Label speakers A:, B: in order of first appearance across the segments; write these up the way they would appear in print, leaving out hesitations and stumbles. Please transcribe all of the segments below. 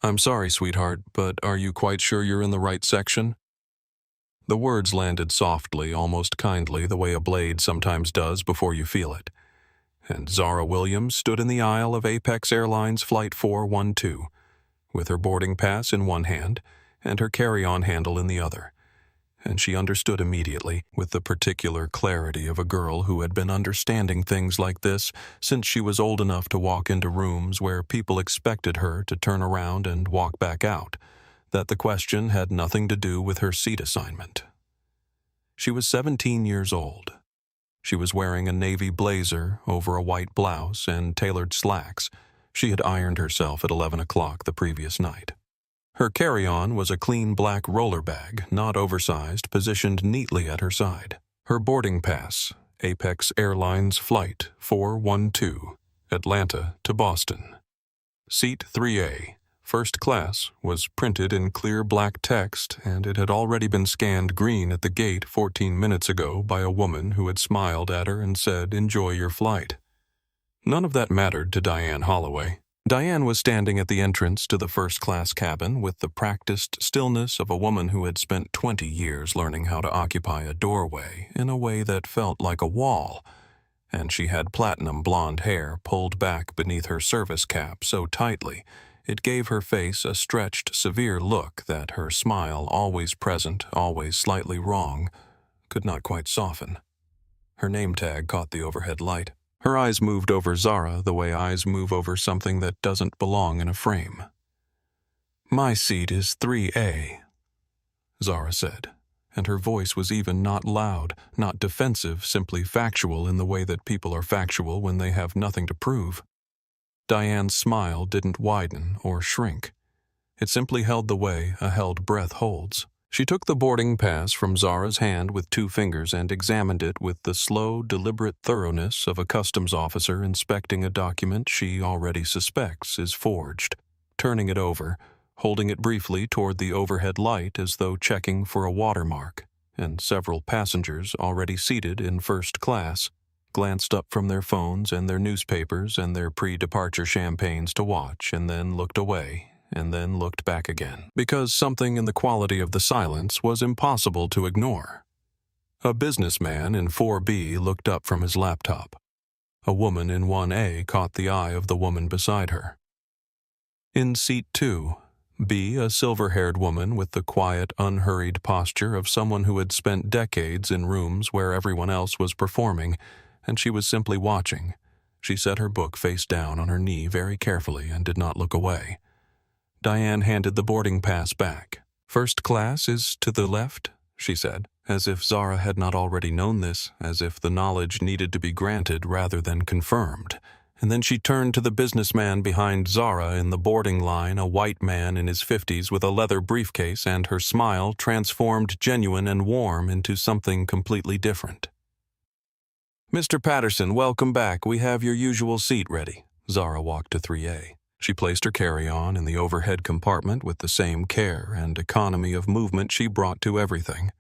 A: "I'm sorry, sweetheart, but are you quite sure you're in the right section?" The words landed softly, almost kindly, the way a blade sometimes does before you feel it. And Zara Williams stood in the aisle of Apex Airlines Flight 412, with her boarding pass in one hand and her carry-on handle in the other. And she understood immediately, with the particular clarity of a girl who had been understanding things like this since she was old enough to walk into rooms where people expected her to turn around and walk back out, that the question had nothing to do with her seat assignment. She was 17 years old. She was wearing a navy blazer over a white blouse and tailored slacks. She had ironed herself at 11 o'clock the previous night. Her carry-on was a clean black roller bag, not oversized, positioned neatly at her side. Her boarding pass, Apex Airlines Flight 412, Atlanta to Boston. Seat 3A, first class, was printed in clear black text, and it had already been scanned green at the gate 14 minutes ago by a woman who had smiled at her and said, "Enjoy your flight." None of that mattered to Diane Holloway. Diane was standing at the entrance to the first-class cabin with the practiced stillness of a woman who had spent 20 years learning how to occupy a doorway in a way that felt like a wall, and she had platinum blonde hair pulled back beneath her service cap so tightly it gave her face a stretched, severe look that her smile, always present, always slightly wrong, could not quite soften. Her name tag caught the overhead light. Her eyes moved over Zara the way eyes move over something that doesn't belong in a frame. "My seat is 3A, Zara said, and her voice was even not loud, not defensive, simply factual in the way that people are factual when they have nothing to prove. Diane's smile didn't widen or shrink. It simply held the way a held breath holds. She took the boarding pass from Zara's hand with 2 fingers and examined it with the slow, deliberate thoroughness of a customs officer inspecting a document she already suspects is forged, turning it over, holding it briefly toward the overhead light as though checking for a watermark, and several passengers already seated in first class glanced up from their phones and their newspapers and their pre-departure champagnes to watch, and then looked away, and then looked back again, because something in the quality of the silence was impossible to ignore. A businessman in 4B looked up from his laptop. A woman in 1A caught the eye of the woman beside her. In seat 2, B, a silver-haired woman with the quiet, unhurried posture of someone who had spent decades in rooms where everyone else was performing, and she was simply watching. She set her book face down on her knee very carefully and did not look away. Diane handed the boarding pass back. "First class is to the left," she said, as if Zara had not already known this, as if the knowledge needed to be granted rather than confirmed. And then she turned to the businessman behind Zara in the boarding line, a white man in his 50s with a leather briefcase, and her smile transformed genuine and warm into something completely different. "Mr. Patterson, welcome back. We have your usual seat ready." Zara walked to 3A. She placed her carry-on in the overhead compartment with the same care and economy of movement she brought to everything,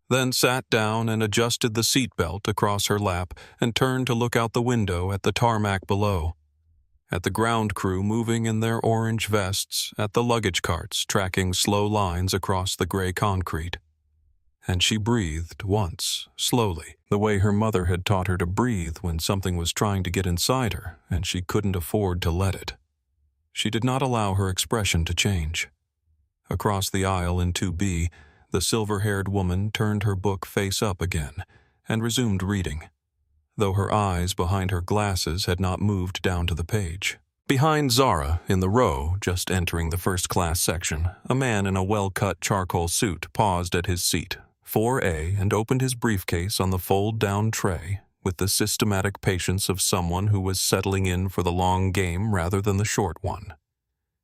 A: then sat down and adjusted the seatbelt across her lap and turned to look out the window at the tarmac below, at the ground crew moving in their orange vests, at the luggage carts tracking slow lines across the gray concrete. And she breathed once, slowly, the way her mother had taught her to breathe when something was trying to get inside her and she couldn't afford to let it. She did not allow her expression to change. Across the aisle in 2B, the silver-haired woman turned her book face up again and resumed reading, though her eyes behind her glasses had not moved down to the page. Behind Zara, in the row, just entering the first-class section, a man in a well-cut charcoal suit paused at his seat, 4A, and opened his briefcase on the fold-down tray with the systematic patience of someone who was settling in for the long game rather than the short one.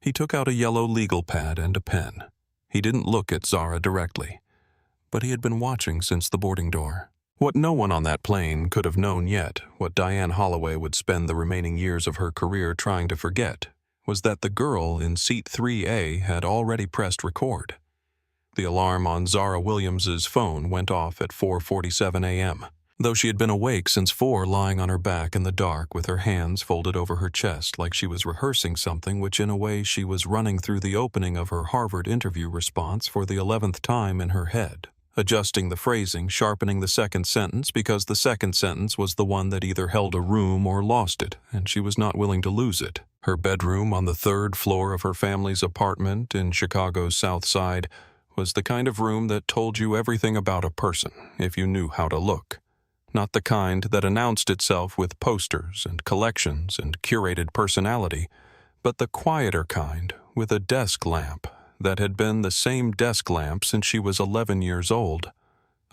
A: He took out a yellow legal pad and a pen. He didn't look at Zara directly, but he had been watching since the boarding door. What no one on that plane could have known yet, what Diane Holloway would spend the remaining years of her career trying to forget, was that the girl in seat 3A had already pressed record. The alarm on Zara Williams's phone went off at 4:47 a.m. though she had been awake since 4, lying on her back in the dark with her hands folded over her chest like she was rehearsing something which in a way she was running through the opening of her Harvard interview response for the 11th time in her head, adjusting the phrasing, sharpening the second sentence because the second sentence was the one that either held a room or lost it, and she was not willing to lose it. Her bedroom on the 3rd floor of her family's apartment in Chicago's South Side was the kind of room that told you everything about a person if you knew how to look. Not the kind that announced itself with posters and collections and curated personality, but the quieter kind with a desk lamp that had been the same desk lamp since she was 11 years old.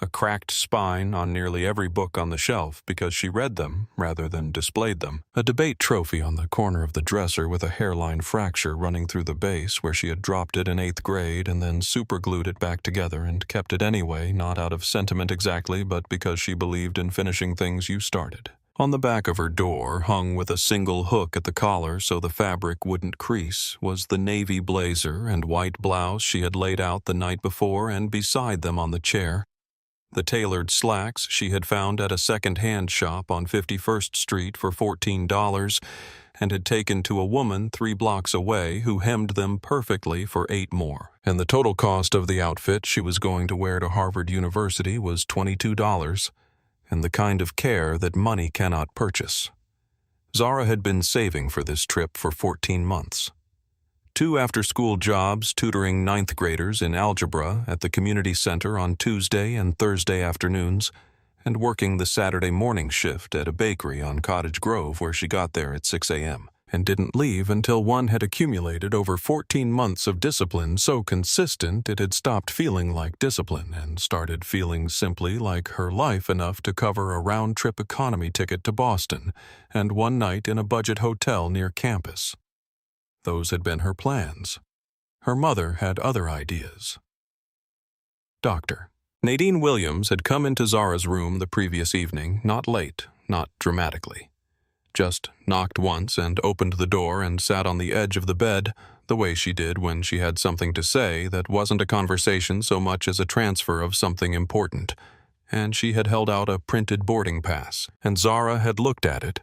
A: A cracked spine on nearly every book on the shelf because she read them rather than displayed them. A debate trophy on the corner of the dresser with a hairline fracture running through the base where she had dropped it in 8th grade and then superglued it back together and kept it anyway, not out of sentiment exactly, but because she believed in finishing things you started. On the back of her door, hung with a single hook at the collar so the fabric wouldn't crease, was the navy blazer and white blouse she had laid out the night before, and beside them on the chair, the tailored slacks she had found at a second-hand shop on 51st Street for $14 and had taken to a woman 3 blocks away who hemmed them perfectly for 8 more. And the total cost of the outfit she was going to wear to Harvard University was $22, and the kind of care that money cannot purchase. Zara had been saving for this trip for 14 months. 2 after-school jobs tutoring 9th graders in algebra at the community center on Tuesday and Thursday afternoons, and working the Saturday morning shift at a bakery on Cottage Grove where she got there at 6 a.m. and didn't leave until one had accumulated over 14 months of discipline so consistent it had stopped feeling like discipline and started feeling simply like her life enough to cover a round-trip economy ticket to Boston and one night in a budget hotel near campus. Those had been her plans. Her mother had other ideas. Doctor. Nadine Williams had come into Zara's room the previous evening, not late, not dramatically. Just knocked once and opened the door and sat on the edge of the bed, the way she did when she had something to say that wasn't a conversation so much as a transfer of something important, and she had held out a printed boarding pass, and Zara had looked at it,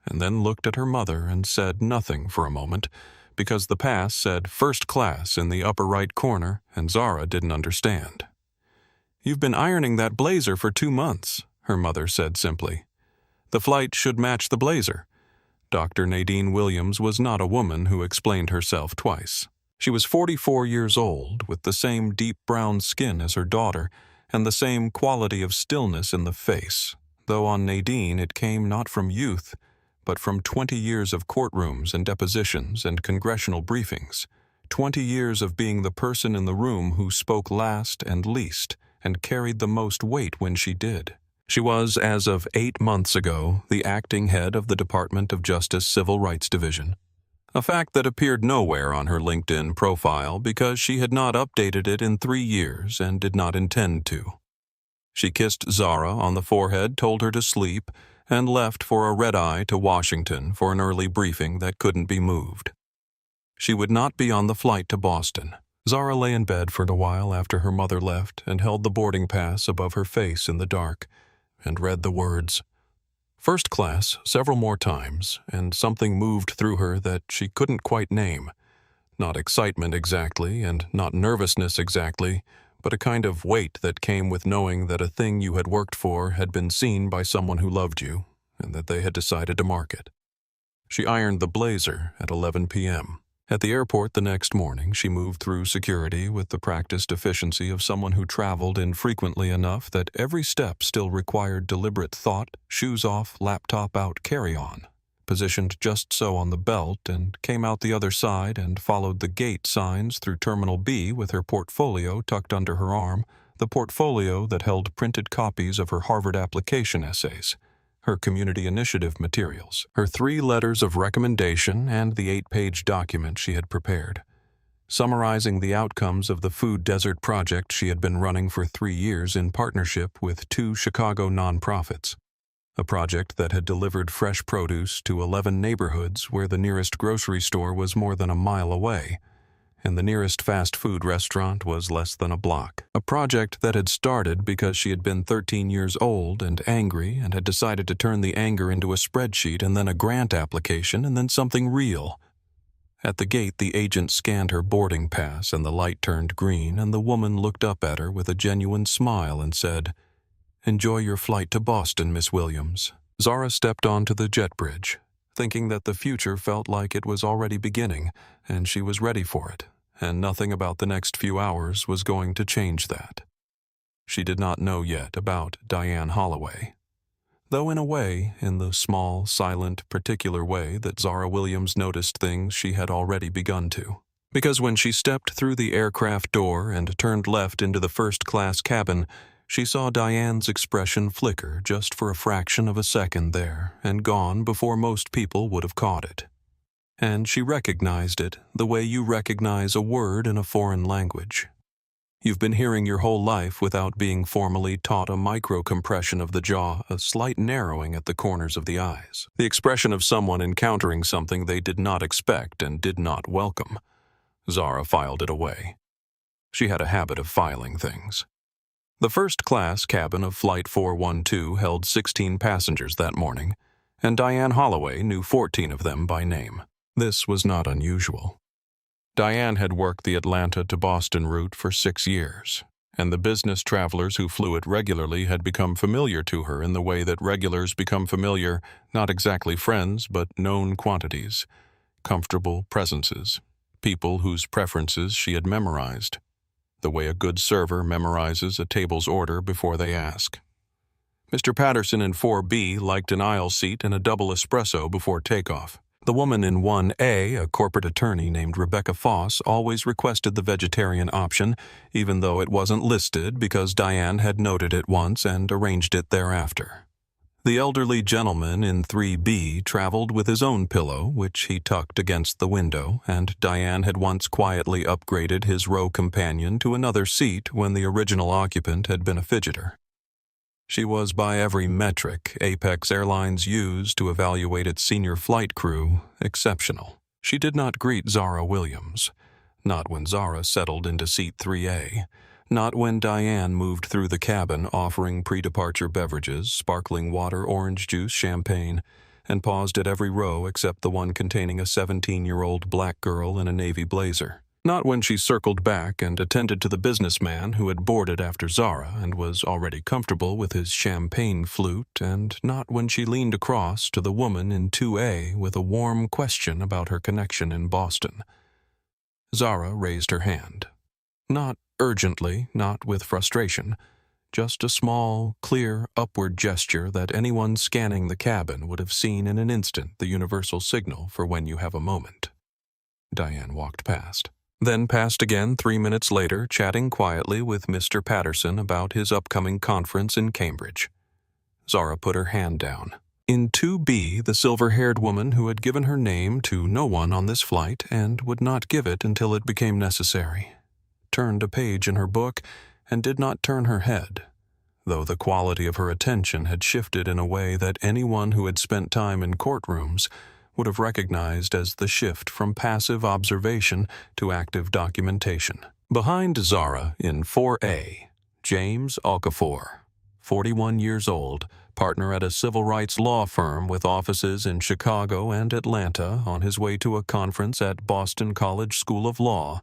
A: and then looked at her mother and said nothing for a moment, because the pass said first class in the upper right corner, and Zara didn't understand. "You've been ironing that blazer for 2 months," her mother said simply. "The flight should match the blazer." Dr. Nadine Williams was not a woman who explained herself twice. She was 44 years old, with the same deep brown skin as her daughter, and the same quality of stillness in the face, though on Nadine it came not from youth, but from 20 years of courtrooms and depositions and congressional briefings, 20 years of being the person in the room who spoke last and least, and carried the most weight when she did. She was, as of 8 months ago, the acting head of the Department of Justice Civil Rights Division, a fact that appeared nowhere on her LinkedIn profile because she had not updated it in 3 years and did not intend to. She kissed Zara on the forehead, told her to sleep, and left for a red-eye to Washington for an early briefing that couldn't be moved. She would not be on the flight to Boston. Zara lay in bed for a while after her mother left and held the boarding pass above her face in the dark and read the words, "First class," several more times, and something moved through her that she couldn't quite name. Not excitement exactly, and not nervousness exactly, but a kind of weight that came with knowing that a thing you had worked for had been seen by someone who loved you, and that they had decided to mark it. She ironed the blazer at 11 p.m. At the airport the next morning, she moved through security with the practiced efficiency of someone who traveled infrequently enough that every step still required deliberate thought, shoes off, laptop out, carry-on, positioned just so on the belt, and came out the other side and followed the gate signs through Terminal B with her portfolio tucked under her arm, the portfolio that held printed copies of her Harvard application essays, her community initiative materials, her 3 letters of recommendation, and the 8-page document she had prepared, summarizing the outcomes of the food desert project she had been running for 3 years in partnership with 2 Chicago nonprofits. A project that had delivered fresh produce to 11 neighborhoods where the nearest grocery store was more than a mile away, and the nearest fast food restaurant was less than a block. A project that had started because she had been 13 years old and angry and had decided to turn the anger into a spreadsheet and then a grant application and then something real. At the gate, the agent scanned her boarding pass and the light turned green, and the woman looked up at her with a genuine smile and said, "Enjoy your flight to Boston, Miss Williams." Zara stepped onto the jet bridge, thinking that the future felt like it was already beginning, and she was ready for it, and nothing about the next few hours was going to change that. She did not know yet about Diane Holloway, though in a way, in the small, silent, particular way that Zara Williams noticed things she had already begun to. Because when she stepped through the aircraft door and turned left into the first-class cabin, she saw Diane's expression flicker just for a fraction of a second there and gone before most people would have caught it. And she recognized it the way you recognize a word in a foreign language. You've been hearing your whole life without being formally taught a micro-compression of the jaw, a slight narrowing at the corners of the eyes. The expression of someone encountering something they did not expect and did not welcome. Zara filed it away. She had a habit of filing things. The first-class cabin of Flight 412 held 16 passengers that morning, and Diane Holloway knew 14 of them by name. This was not unusual. Diane had worked the Atlanta to Boston route for 6 years, and the business travelers who flew it regularly had become familiar to her in the way that regulars become familiar, not exactly friends, but known quantities, comfortable presences, people whose preferences she had memorized, the way a good server memorizes a table's order before they ask. Mr. Patterson in 4B liked an aisle seat and a double espresso before takeoff. The woman in 1A, a corporate attorney named Rebecca Foss, always requested the vegetarian option, even though it wasn't listed because Diane had noted it once and arranged it thereafter. The elderly gentleman in 3B traveled with his own pillow, which he tucked against the window, and Diane had once quietly upgraded his row companion to another seat when the original occupant had been a fidgeter. She was, by every metric Apex Airlines used to evaluate its senior flight crew, exceptional. She did not greet Zara Williams, not when Zara settled into seat 3A, not when Diane moved through the cabin offering pre-departure beverages, sparkling water, orange juice, champagne, and paused at every row except the one containing a 17-year-old black girl in a navy blazer. Not when she circled back and attended to the businessman who had boarded after Zara and was already comfortable with his champagne flute, and not when she leaned across to the woman in 2A with a warm question about her connection in Boston. Zara raised her hand. Not urgently, not with frustration, just a small, clear, upward gesture that anyone scanning the cabin would have seen in an instant the universal signal for when you have a moment. Diane walked past. Then passed again 3 minutes later, chatting quietly with Mr. Patterson about his upcoming conference in Cambridge. Zara put her hand down. In 2B, the silver-haired woman who had given her name to no one on this flight and would not give it until it became necessary, turned a page in her book and did not turn her head, though the quality of her attention had shifted in a way that anyone who had spent time in courtrooms would have recognized as the shift from passive observation to active documentation. Behind Zara, in 4A, James Okafor, 41 years old, partner at a civil rights law firm with offices in Chicago and Atlanta, on his way to a conference at Boston College School of Law,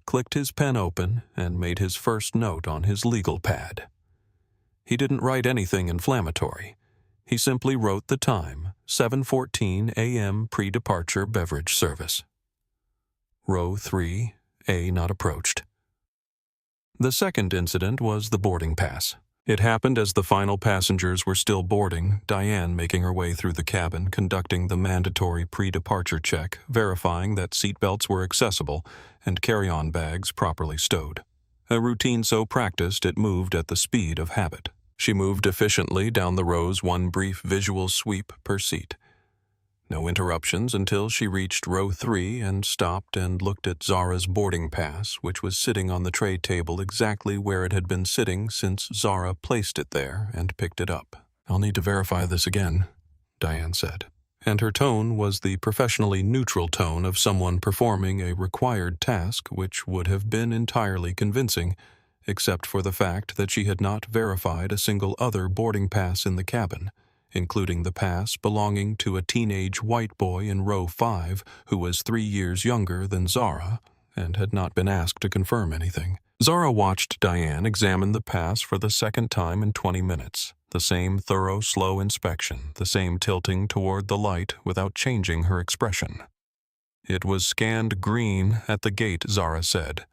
A: clicked his pen open and made his first note on his legal pad. He didn't write anything inflammatory. He simply wrote the time, 7:14 a.m. pre-departure beverage service. Row 3, A not approached. The second incident was the boarding pass. It happened as the final passengers were still boarding, Diane making her way through the cabin, conducting the mandatory pre-departure check, verifying that seatbelts were accessible and carry-on bags properly stowed. A routine so practiced it moved at the speed of habit. She moved efficiently down the rows, one brief visual sweep per seat. No interruptions until she reached row 3 and stopped and looked at Zara's boarding pass, which was sitting on the tray table exactly where it had been sitting since Zara placed it there and picked it up. "I'll need to verify this again," Diane said. and her tone was the professionally neutral tone of someone performing a required task which would have been entirely convincing, except for the fact that she had not verified a single other boarding pass in the cabin, including the pass belonging to a teenage white boy in row 5 who was 3 years younger than Zara and had not been asked to confirm anything. Zara watched Diane examine the pass for the second time in 20 minutes. The same thorough, slow inspection, the same tilting toward the light without changing her expression. "It was scanned green at the gate," Zara said.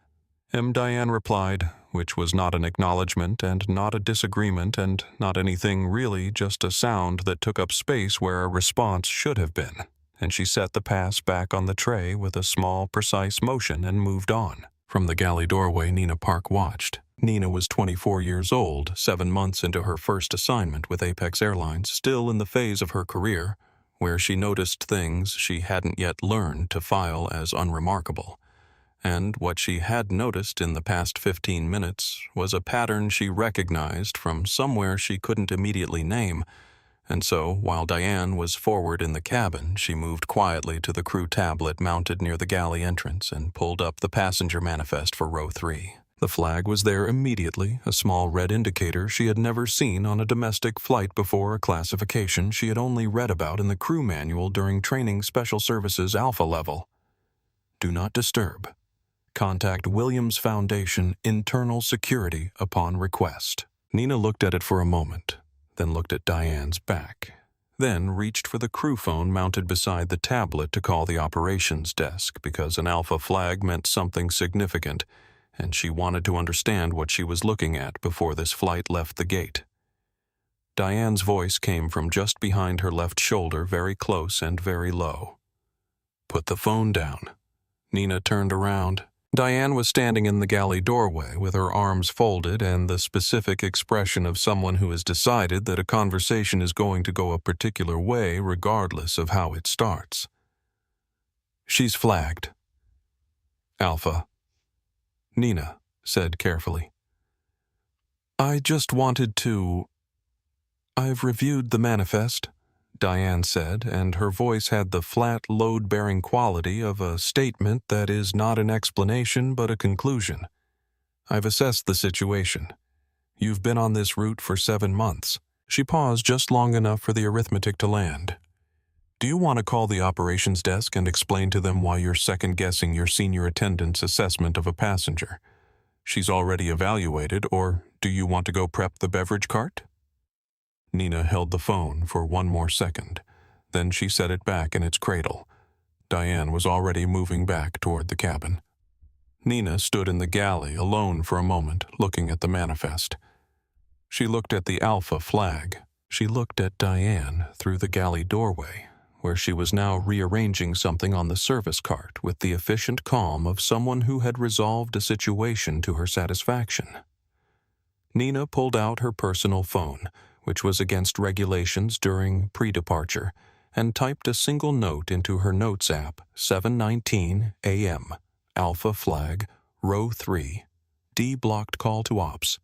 A: Diane replied, which was not an acknowledgement and not a disagreement and not anything really, just a sound that took up space where a response should have been, and she set the pass back on the tray with a small, precise motion and moved on. From the galley doorway, Nina Park watched. Nina was 24 years old, 7 months into her first assignment with Apex Airlines, still in the phase of her career where she noticed things she hadn't yet learned to file as unremarkable. And what she had noticed in the past 15 minutes was a pattern she recognized from somewhere she couldn't immediately name, and so, while Diane was forward in the cabin, she moved quietly to the crew tablet mounted near the galley entrance and pulled up the passenger manifest for row 3. The flag was there immediately, a small red indicator she had never seen on a domestic flight before, a classification she had only read about in the crew manual during training Special Services Alpha level. "Do not disturb. Contact Williams Foundation Internal Security upon request." Nina looked at it for a moment, then looked at Diane's back, then reached for the crew phone mounted beside the tablet to call the operations desk because an Alpha flag meant something significant, and she wanted to understand what she was looking at before this flight left the gate. Diane's voice came from just behind her left shoulder, very close and very low. "Put the phone down." Nina turned around. Diane was standing in the galley doorway with her arms folded and the specific expression of someone who has decided that a conversation is going to go a particular way regardless of how it starts. "She's flagged." "Alpha." Nina said carefully. "I just wanted to—" "I've reviewed the manifest," Diane said, and her voice had the flat, load-bearing quality of a statement that is not an explanation but a conclusion. "I've assessed the situation. You've been on this route for 7 months. She paused just long enough for the arithmetic to land. "Do you want to call the operations desk and explain to them why you're second-guessing your senior attendant's assessment of a passenger? She's already evaluated, or do you want to go prep the beverage cart?" Nina held the phone for 1 more second. Then she set it back in its cradle. Diane was already moving back toward the cabin. Nina stood in the galley alone for a moment, looking at the manifest. She looked at the Alpha flag. She looked at Diane through the galley doorway, where she was now rearranging something on the service cart with the efficient calm of someone who had resolved a situation to her satisfaction. Nina pulled out her personal phone, which was against regulations during pre-departure, and typed a single note into her notes app, 7:19 a.m., Alpha flag, row 3, D-blocked call to ops.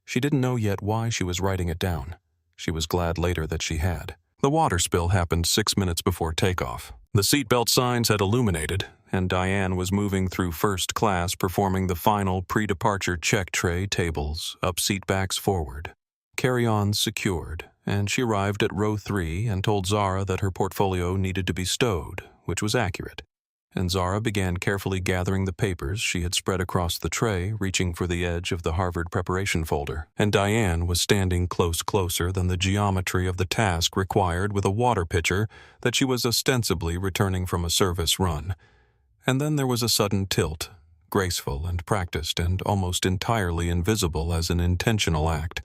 A: She didn't know yet why she was writing it down. She was glad later that she had. The water spill happened 6 minutes before takeoff. The seatbelt signs had illuminated, and Diane was moving through first class performing the final pre-departure check tray tables, up seat backs forward. Carry-ons secured, and she arrived at row 3 and told Zara that her portfolio needed to be stowed, which was accurate. And Zara began carefully gathering the papers she had spread across the tray, reaching for the edge of the Harvard preparation folder. And Diane was standing closer than the geometry of the task required with a water pitcher that she was ostensibly returning from a service run. And then there was a sudden tilt, graceful and practiced and almost entirely invisible as an intentional act,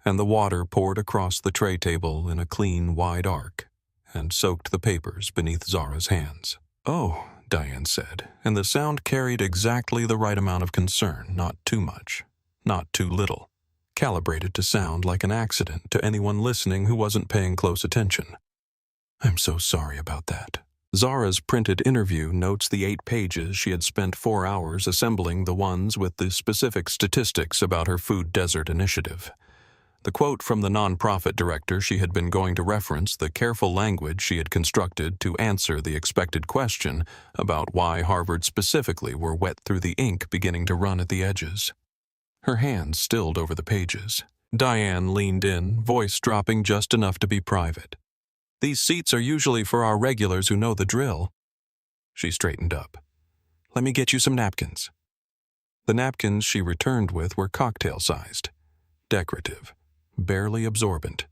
A: and the water poured across the tray table in a clean, wide arc and soaked the papers beneath Zara's hands. "Oh," Diane said, and the sound carried exactly the right amount of concern, not too much, not too little, calibrated to sound like an accident to anyone listening who wasn't paying close attention. "I'm so sorry about that." Zara's printed interview notes the 8 pages she had spent 4 hours assembling, the ones with the specific statistics about her food desert initiative. The quote from the nonprofit director she had been going to reference, the careful language she had constructed to answer the expected question about why Harvard specifically were wet through the ink beginning to run at the edges. Her hands stilled over the pages. Diane leaned in, voice dropping just enough to be private. "These seats are usually for our regulars who know the drill." She straightened up. "Let me get you some napkins." The napkins she returned with were cocktail-sized, decorative, barely absorbent.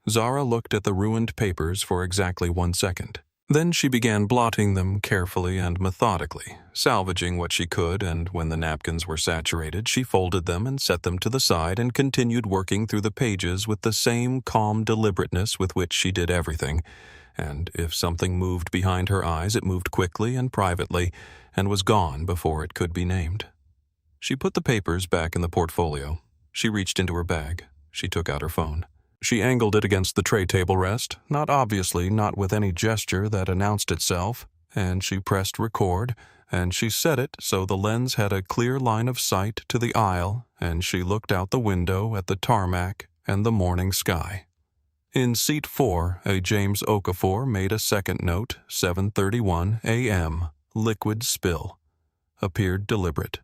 A: Zara looked at the ruined papers for exactly 1 second. Then she began blotting them carefully and methodically, salvaging what she could, and when the napkins were saturated, she folded them and set them to the side and continued working through the pages with the same calm deliberateness with which she did everything. And if something moved behind her eyes, it moved quickly and privately, and was gone before it could be named. She put the papers back in the portfolio. She reached into her bag. She took out her phone. She angled it against the tray table rest, not obviously, not with any gesture that announced itself, and she pressed record, and she set it so the lens had a clear line of sight to the aisle, and she looked out the window at the tarmac and the morning sky. In seat 4, a James Okafor made a second note, 7:31 a.m., liquid spill. Appeared deliberate.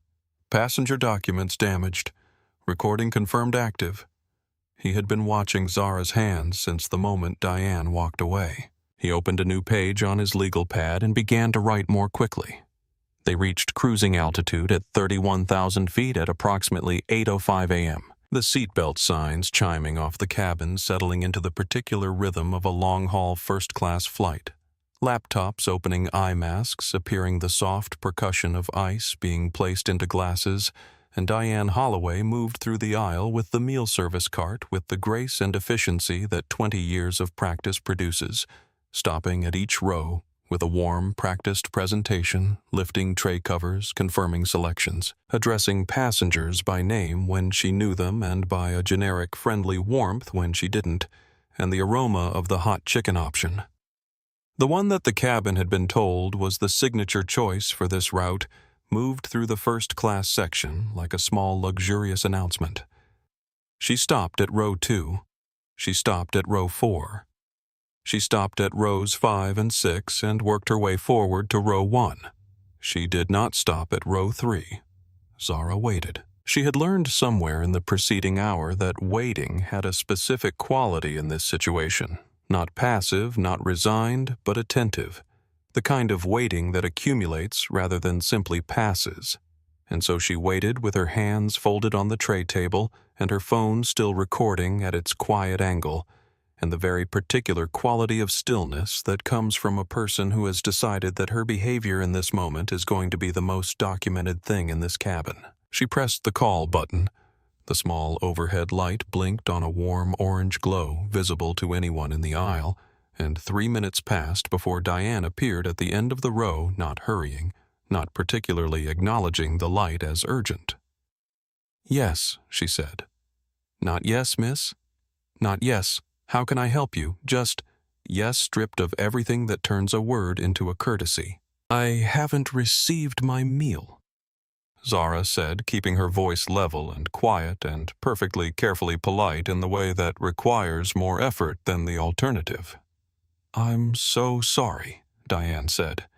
A: Passenger documents damaged. Recording confirmed active. He had been watching Zara's hands since the moment Diane walked away. He opened a new page on his legal pad and began to write more quickly. They reached cruising altitude at 31,000 feet at approximately 8:05 a.m. The seatbelt signs chiming off the cabin settling into the particular rhythm of a long-haul first-class flight. Laptops opening eye masks, appearing the soft percussion of ice being placed into glasses, and Diane Holloway moved through the aisle with the meal service cart with the grace and efficiency that 20 years of practice produces, stopping at each row with a warm, practiced presentation, lifting tray covers, confirming selections, addressing passengers by name when she knew them and by a generic friendly warmth when she didn't, and the aroma of the hot chicken option. The one that the cabin had been told was the signature choice for this route moved through the first-class section like a small, luxurious announcement. She stopped at row 2. She stopped at row 4. She stopped at rows 5 and 6 and worked her way forward to row 1. She did not stop at row 3. Zara waited. She had learned somewhere in the preceding hour that waiting had a specific quality in this situation. Not passive, not resigned, but attentive. The kind of waiting that accumulates rather than simply passes. And so she waited with her hands folded on the tray table and her phone still recording at its quiet angle, and the very particular quality of stillness that comes from a person who has decided that her behavior in this moment is going to be the most documented thing in this cabin. She pressed the call button. The small overhead light blinked on a warm orange glow visible to anyone in the aisle, and 3 minutes passed before Diane appeared at the end of the row, not hurrying, not particularly acknowledging the light as urgent. "Yes," she said. "Not yes, miss? Not yes. How can I help you? Just yes stripped of everything that turns a word into a courtesy." "I haven't received my meal," Zara said, keeping her voice level and quiet and perfectly carefully polite in the way that requires more effort than the alternative. "I'm so sorry," Diane said,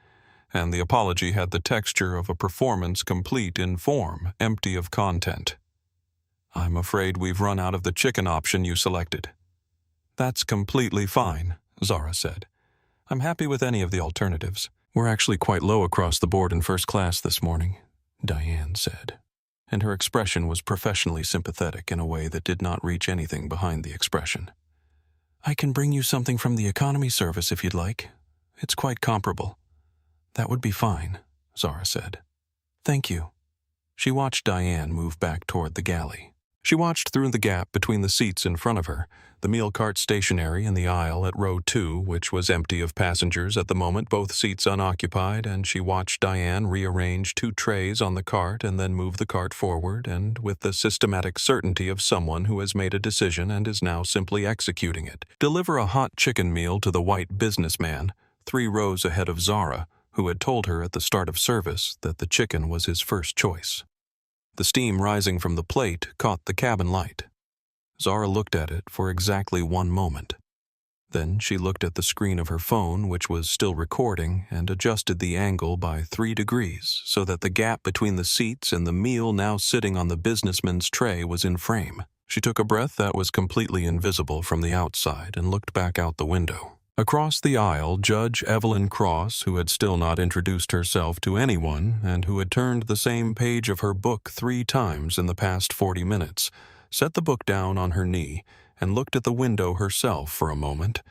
A: and the apology had the texture of a performance complete in form, empty of content. "I'm afraid we've run out of the chicken option you selected." "That's completely fine," Zara said. "I'm happy with any of the alternatives. We're actually quite low across the board in first class this morning," Diane said, and her expression was professionally sympathetic in a way that did not reach anything behind the expression. "I can bring you something from the economy service if you'd like. It's quite comparable." "That would be fine," Zara said. "Thank you." She watched Diane move back toward the galley. She watched through the gap between the seats in front of her, the meal cart stationary in the aisle at row 2, which was empty of passengers at the moment, both seats unoccupied, and she watched Diane rearrange 2 trays on the cart and then move the cart forward, and with the systematic certainty of someone who has made a decision and is now simply executing it, deliver a hot chicken meal to the white businessman, 3 rows ahead of Zara, who had told her at the start of service that the chicken was his first choice. The steam rising from the plate caught the cabin light. Zara looked at it for exactly 1 moment. Then she looked at the screen of her phone, which was still recording, and adjusted the angle by 3 degrees so that the gap between the seats and the meal now sitting on the businessman's tray was in frame. She took a breath that was completely invisible from the outside and looked back out the window. Across the aisle, Judge Evelyn Cross, who had still not introduced herself to anyone and who had turned the same page of her book 3 times in the past 40 minutes, set the book down on her knee and looked at the window herself for a moment,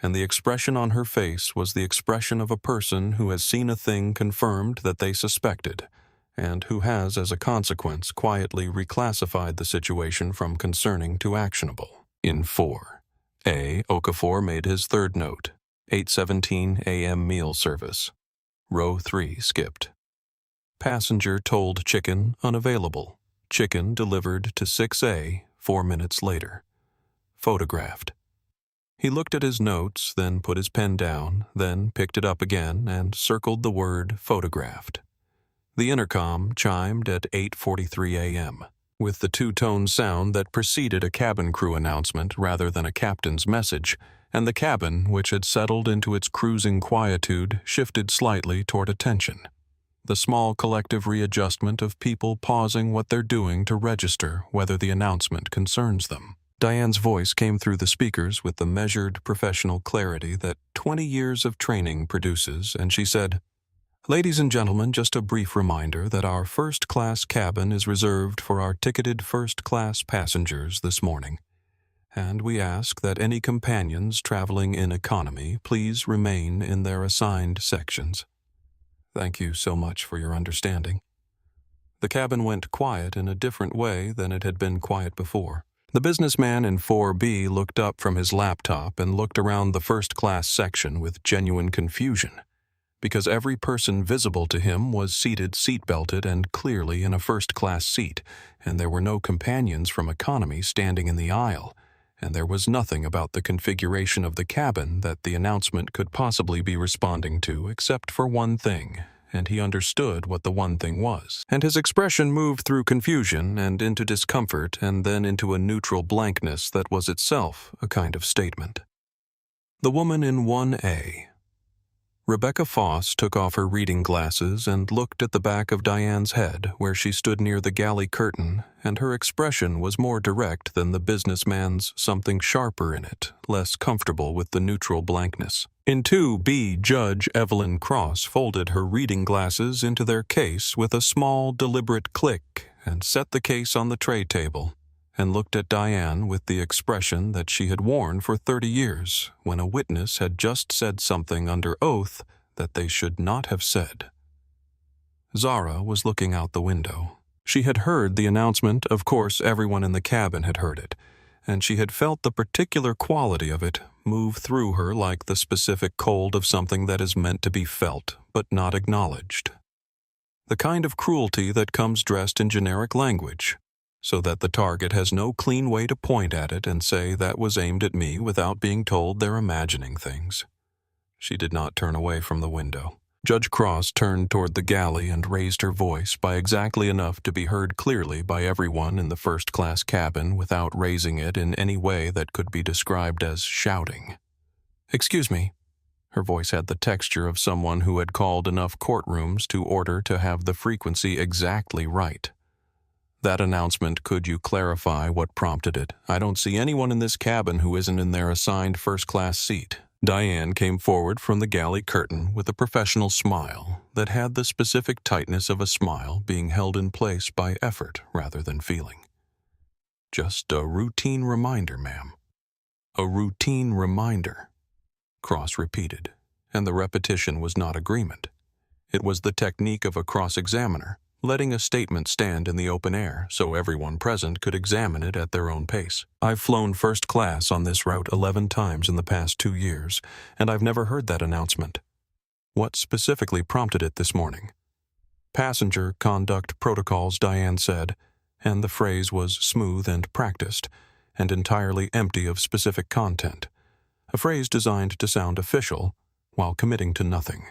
A: and the expression on her face was the expression of a person who has seen a thing confirmed that they suspected, and who has, as a consequence, quietly reclassified the situation from concerning to actionable. In 4. A. Okafor made his 3rd note, 8:17 a.m. meal service. Row 3 skipped. Passenger told chicken unavailable. Chicken delivered to 6A 4 minutes later. Photographed. He looked at his notes, then put his pen down, then picked it up again and circled the word photographed. The intercom chimed at 8:43 a.m. with the 2-tone sound that preceded a cabin crew announcement rather than a captain's message, and the cabin, which had settled into its cruising quietude, shifted slightly toward attention. The small collective readjustment of people pausing what they're doing to register whether the announcement concerns them. Diane's voice came through the speakers with the measured professional clarity that 20 years of training produces, and she said, "Ladies and gentlemen, just a brief reminder that our first-class cabin is reserved for our ticketed first-class passengers this morning, and we ask that any companions traveling in economy please remain in their assigned sections. Thank you so much for your understanding." The cabin went quiet in a different way than it had been quiet before. The businessman in 4B looked up from his laptop and looked around the first-class section with genuine confusion, because every person visible to him was seated seatbelted and clearly in a first-class seat, and there were no companions from economy standing in the aisle, and there was nothing about the configuration of the cabin that the announcement could possibly be responding to except for one thing, and he understood what the one thing was, and his expression moved through confusion and into discomfort and then into a neutral blankness that was itself a kind of statement. The woman in 1A. Rebecca Foss took off her reading glasses and looked at the back of Diane's head where she stood near the galley curtain, and her expression was more direct than the businessman's, something sharper in it, less comfortable with the neutral blankness. In 2B, Judge Evelyn Cross folded her reading glasses into their case with a small, deliberate click and set the case on the tray table, and looked at Diane with the expression that she had worn for 30 years when a witness had just said something under oath that they should not have said. Zara was looking out the window. She had heard the announcement, of course everyone in the cabin had heard it, and she had felt the particular quality of it move through her like the specific cold of something that is meant to be felt but not acknowledged. The kind of cruelty that comes dressed in generic language, so that the target has no clean way to point at it and say that was aimed at me without being told they're imagining things. She did not turn away from the window. Judge Cross turned toward the galley and raised her voice by exactly enough to be heard clearly by everyone in the first-class cabin without raising it in any way that could be described as shouting. "Excuse me." Her voice had the texture of someone who had called enough courtrooms to order to have the frequency exactly right. "That announcement, could you clarify what prompted it? I don't see anyone in this cabin who isn't in their assigned first-class seat." Diane came forward from the galley curtain with a professional smile that had the specific tightness of a smile being held in place by effort rather than feeling. "Just a routine reminder, ma'am." "A routine reminder," Cross repeated, and the repetition was not agreement. It was the technique of a cross-examiner, letting a statement stand in the open air so everyone present could examine it at their own pace. "I've flown first class on this route 11 times in the past 2 years, and I've never heard that announcement. What specifically prompted it this morning?" "Passenger conduct protocols," Diane said, and the phrase was smooth and practiced, and entirely empty of specific content, a phrase designed to sound official while committing to nothing.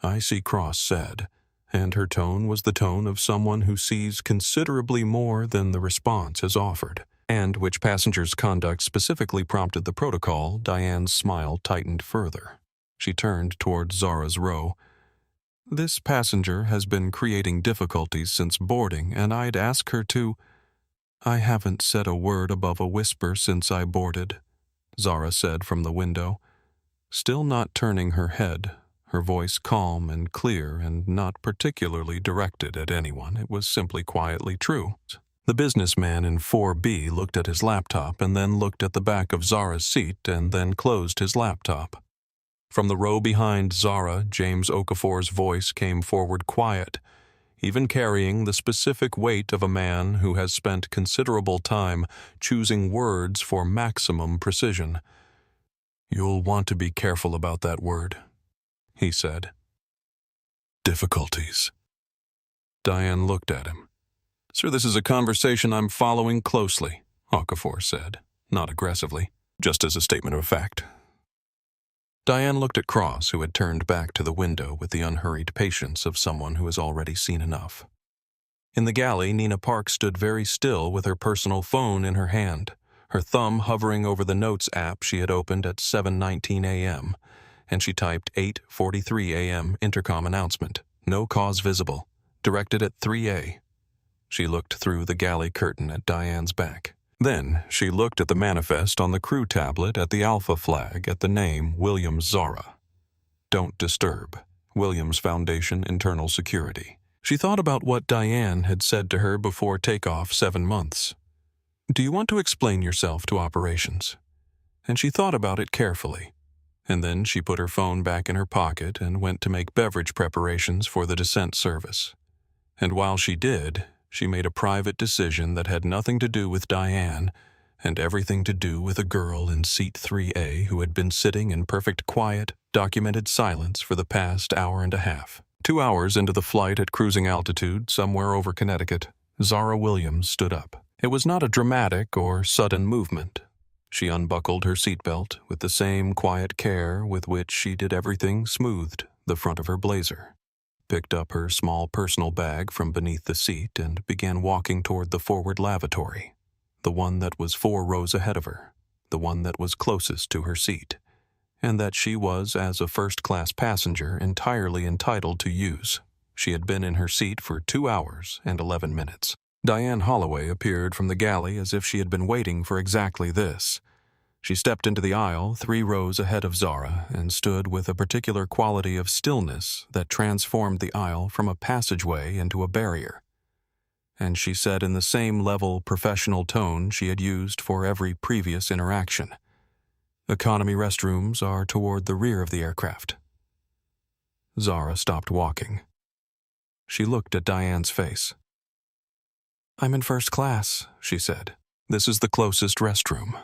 A: "I see," Cross said, and her tone was the tone of someone who sees considerably more than the response has offered. and which passenger's conduct specifically prompted the protocol, Diane's smile tightened further. She turned toward Zara's row. "This passenger has been creating difficulties since boarding, and I'd ask her to—" "I haven't said a word above a whisper since I boarded," Zara said from the window, still not turning her head, her voice calm and clear and not particularly directed at anyone. It was simply quietly true. The businessman in 4B looked at his laptop and then looked at the back of Zara's seat and then closed his laptop. From the row behind Zara, James Okafor's voice came forward quiet, even carrying the specific weight of a man who has spent considerable time choosing words for maximum precision. "You'll want to be careful about that word," he said. "Difficulties." Diane looked at him. "Sir, this is a conversation I'm following closely," Okafor said, not aggressively, just as a statement of fact. Diane looked at Cross, who had turned back to the window with the unhurried patience of someone who has already seen enough. In the galley, Nina Park stood very still with her personal phone in her hand, her thumb hovering over the Notes app she had opened at 7:19 a.m., and she typed 8:43 a.m. intercom announcement, "No cause visible," directed at 3A. She looked through the galley curtain at Diane's back. Then she looked at the manifest on the crew tablet at the Alpha flag at the name Williams Zara. "Don't disturb. Williams Foundation Internal Security." She thought about what Diane had said to her before takeoff 7 months. "Do you want to explain yourself to operations?" And she thought about it carefully. And then she put her phone back in her pocket and went to make beverage preparations for the descent service. And while she did, she made a private decision that had nothing to do with Diane and everything to do with a girl in seat 3A who had been sitting in perfect quiet, documented silence for the past hour and a half. 2 hours into the flight at cruising altitude somewhere over Connecticut, Zara Williams stood up. It was not a dramatic or sudden movement. She unbuckled her seatbelt with the same quiet care with which she did everything, smoothed the front of her blazer, picked up her small personal bag from beneath the seat, and began walking toward the forward lavatory, the one that was 4 rows ahead of her, the one that was closest to her seat, and that she was, as a first-class passenger, entirely entitled to use. She had been in her seat for 2 hours and 11 minutes. Diane Holloway appeared from the galley as if she had been waiting for exactly this. She stepped into the aisle 3 rows ahead of Zara and stood with a particular quality of stillness that transformed the aisle from a passageway into a barrier. And she said in the same level, professional tone she had used for every previous interaction, "Economy restrooms are toward the rear of the aircraft." Zara stopped walking. She looked at Diane's face. "I'm in first class," she said. "This is the closest restroom."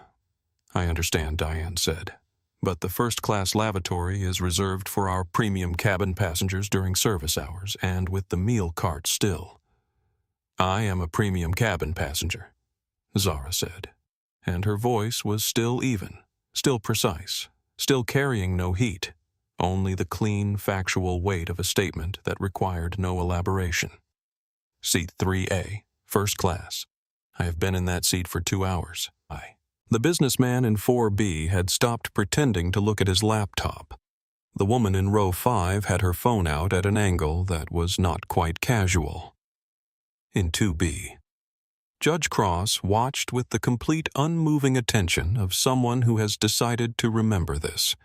A: "I understand," Diane said, "but the first-class lavatory is reserved for our premium cabin passengers during service hours and with the meal cart still." "I am a premium cabin passenger," Zara said, and her voice was still even, still precise, still carrying no heat, only the clean, factual weight of a statement that required no elaboration. "Seat 3A, first class. I have been in that seat for 2 hours. The businessman in 4B had stopped pretending to look at his laptop. The woman in row 5 had her phone out at an angle that was not quite casual. In 2B, Judge Cross watched with the complete unmoving attention of someone who has decided to remember this.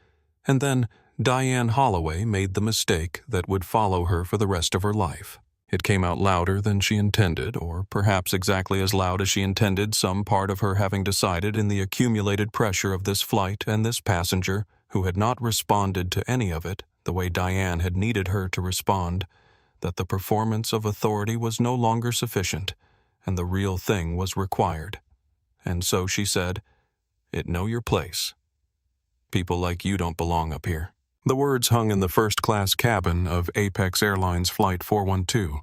A: And then Diane Holloway made the mistake that would follow her for the rest of her life. It came out louder than she intended, or perhaps exactly as loud as she intended, some part of her having decided in the accumulated pressure of this flight and this passenger, who had not responded to any of it the way Diane had needed her to respond, that the performance of authority was no longer sufficient, and the real thing was required. And so she said, "Know your place. People like you don't belong up here." The words hung in the first-class cabin of Apex Airlines Flight 412,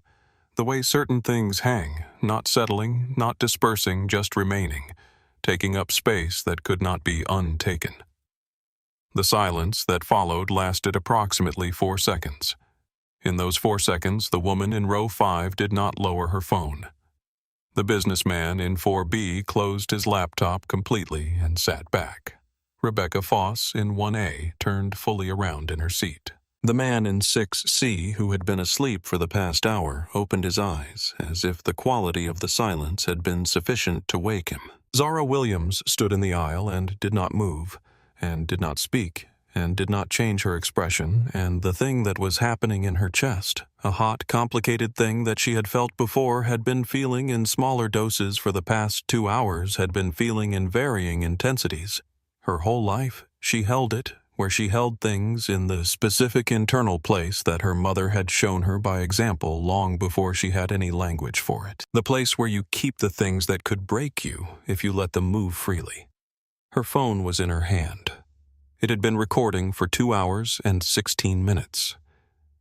A: the way certain things hang, not settling, not dispersing, just remaining, taking up space that could not be untaken. The silence that followed lasted approximately 4 seconds. In those 4 seconds, the woman in row 5 did not lower her phone. The businessman in 4B closed his laptop completely and sat back. Rebecca Foss in 1A turned fully around in her seat. The man in 6C, who had been asleep for the past hour, opened his eyes, as if the quality of the silence had been sufficient to wake him. Zara Williams stood in the aisle and did not move, and did not speak, and did not change her expression, and the thing that was happening in her chest, a hot, complicated thing that she had felt before, had been feeling in smaller doses for the past 2 hours, had been feeling in varying intensities. Her whole life, she held it, where she held things in the specific internal place that her mother had shown her by example long before she had any language for it. The place where you keep the things that could break you if you let them move freely. Her phone was in her hand. It had been recording for 2 hours and 16 minutes.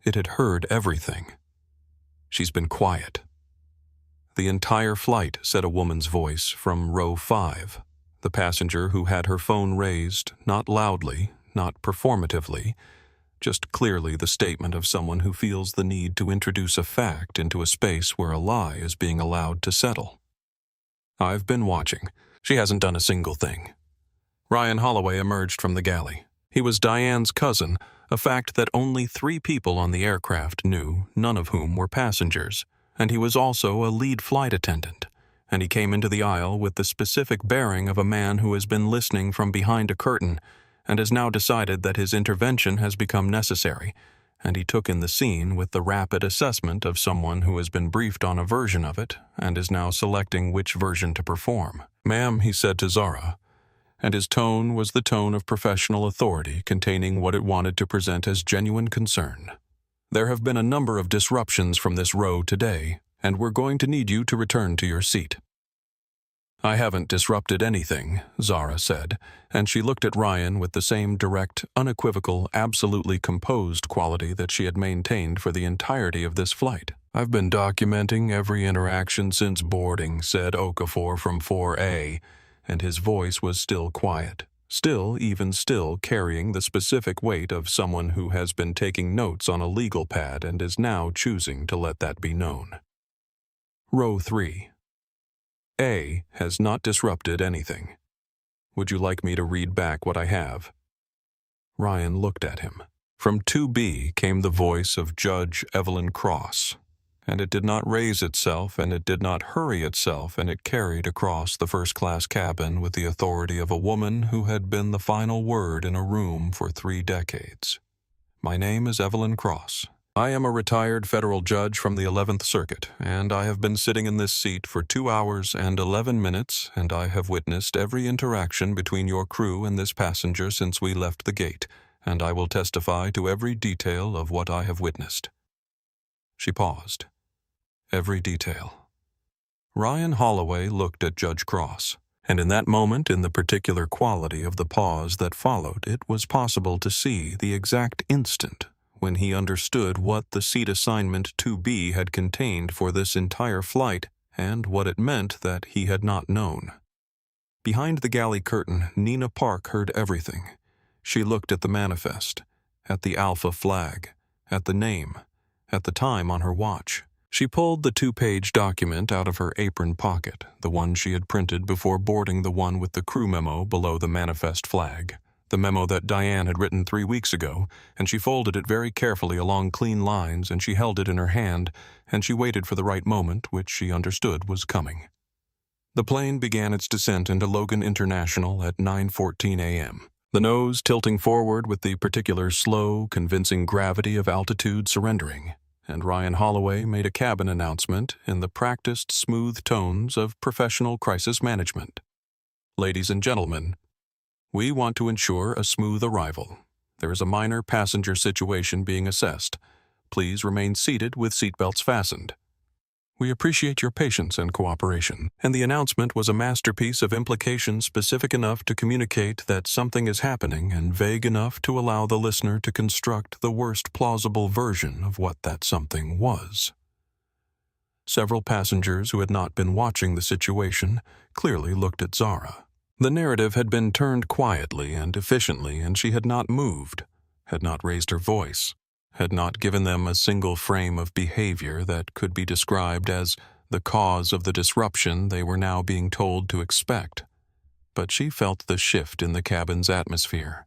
A: It had heard everything. She's been quiet. The entire flight, said a woman's voice from row 5. The passenger who had her phone raised, not loudly, not performatively, just clearly the statement of someone who feels the need to introduce a fact into a space where a lie is being allowed to settle. I've been watching. She hasn't done a single thing. Ryan Holloway emerged from the galley. He was Diane's cousin, a fact that only 3 people on the aircraft knew, none of whom were passengers, and he was also a lead flight attendant, and he came into the aisle with the specific bearing of a man who has been listening from behind a curtain and has now decided that his intervention has become necessary, and he took in the scene with the rapid assessment of someone who has been briefed on a version of it and is now selecting which version to perform. "Ma'am," he said to Zara, and his tone was the tone of professional authority containing what it wanted to present as genuine concern. "There have been a number of disruptions from this row today, and we're going to need you to return to your seat." "I haven't disrupted anything," Zara said, and she looked at Ryan with the same direct, unequivocal, absolutely composed quality that she had maintained for the entirety of this flight. "I've been documenting every interaction since boarding," said Okafor from 4A, and his voice was still quiet, even still carrying the specific weight of someone who has been taking notes on a legal pad and is now choosing to let that be known. Row 3. A has not disrupted anything. Would you like me to read back what I have? Ryan looked at him. From 2B came the voice of Judge Evelyn Cross, and it did not raise itself and it did not hurry itself, and it carried across the first-class cabin with the authority of a woman who had been the final word in a room for 3 decades. "My name is Evelyn Cross. I am a retired federal judge from the 11th Circuit, and I have been sitting in this seat for 2 hours and 11 minutes, and I have witnessed every interaction between your crew and this passenger since we left the gate, and I will testify to every detail of what I have witnessed." She paused. Every detail. Ryan Holloway looked at Judge Cross, and in that moment, in the particular quality of the pause that followed, it was possible to see the exact instant when he understood what the seat assignment 2B had contained for this entire flight and what it meant that he had not known. Behind the galley curtain, Nina Park heard everything. She looked at the manifest, at the Alpha flag, at the name, at the time on her watch. She pulled the 2-page document out of her apron pocket, the one she had printed before boarding the one with the crew memo below the manifest flag. The memo that Diane had written 3 weeks ago, and she folded it very carefully along clean lines, and she held it in her hand, and she waited for the right moment, which she understood was coming. The plane began its descent into Logan International at 9:14 a.m., the nose tilting forward with the particular slow, convincing gravity of altitude surrendering, and Ryan Holloway made a cabin announcement in the practiced, smooth tones of professional crisis management. "Ladies and gentlemen, we want to ensure a smooth arrival. There is a minor passenger situation being assessed. Please remain seated with seatbelts fastened. We appreciate your patience and cooperation." And the announcement was a masterpiece of implication specific enough to communicate that something is happening and vague enough to allow the listener to construct the worst plausible version of what that something was. Several passengers who had not been watching the situation clearly looked at Zara. The narrative had been turned quietly and efficiently, and she had not moved, had not raised her voice, had not given them a single frame of behavior that could be described as the cause of the disruption they were now being told to expect. But she felt the shift in the cabin's atmosphere,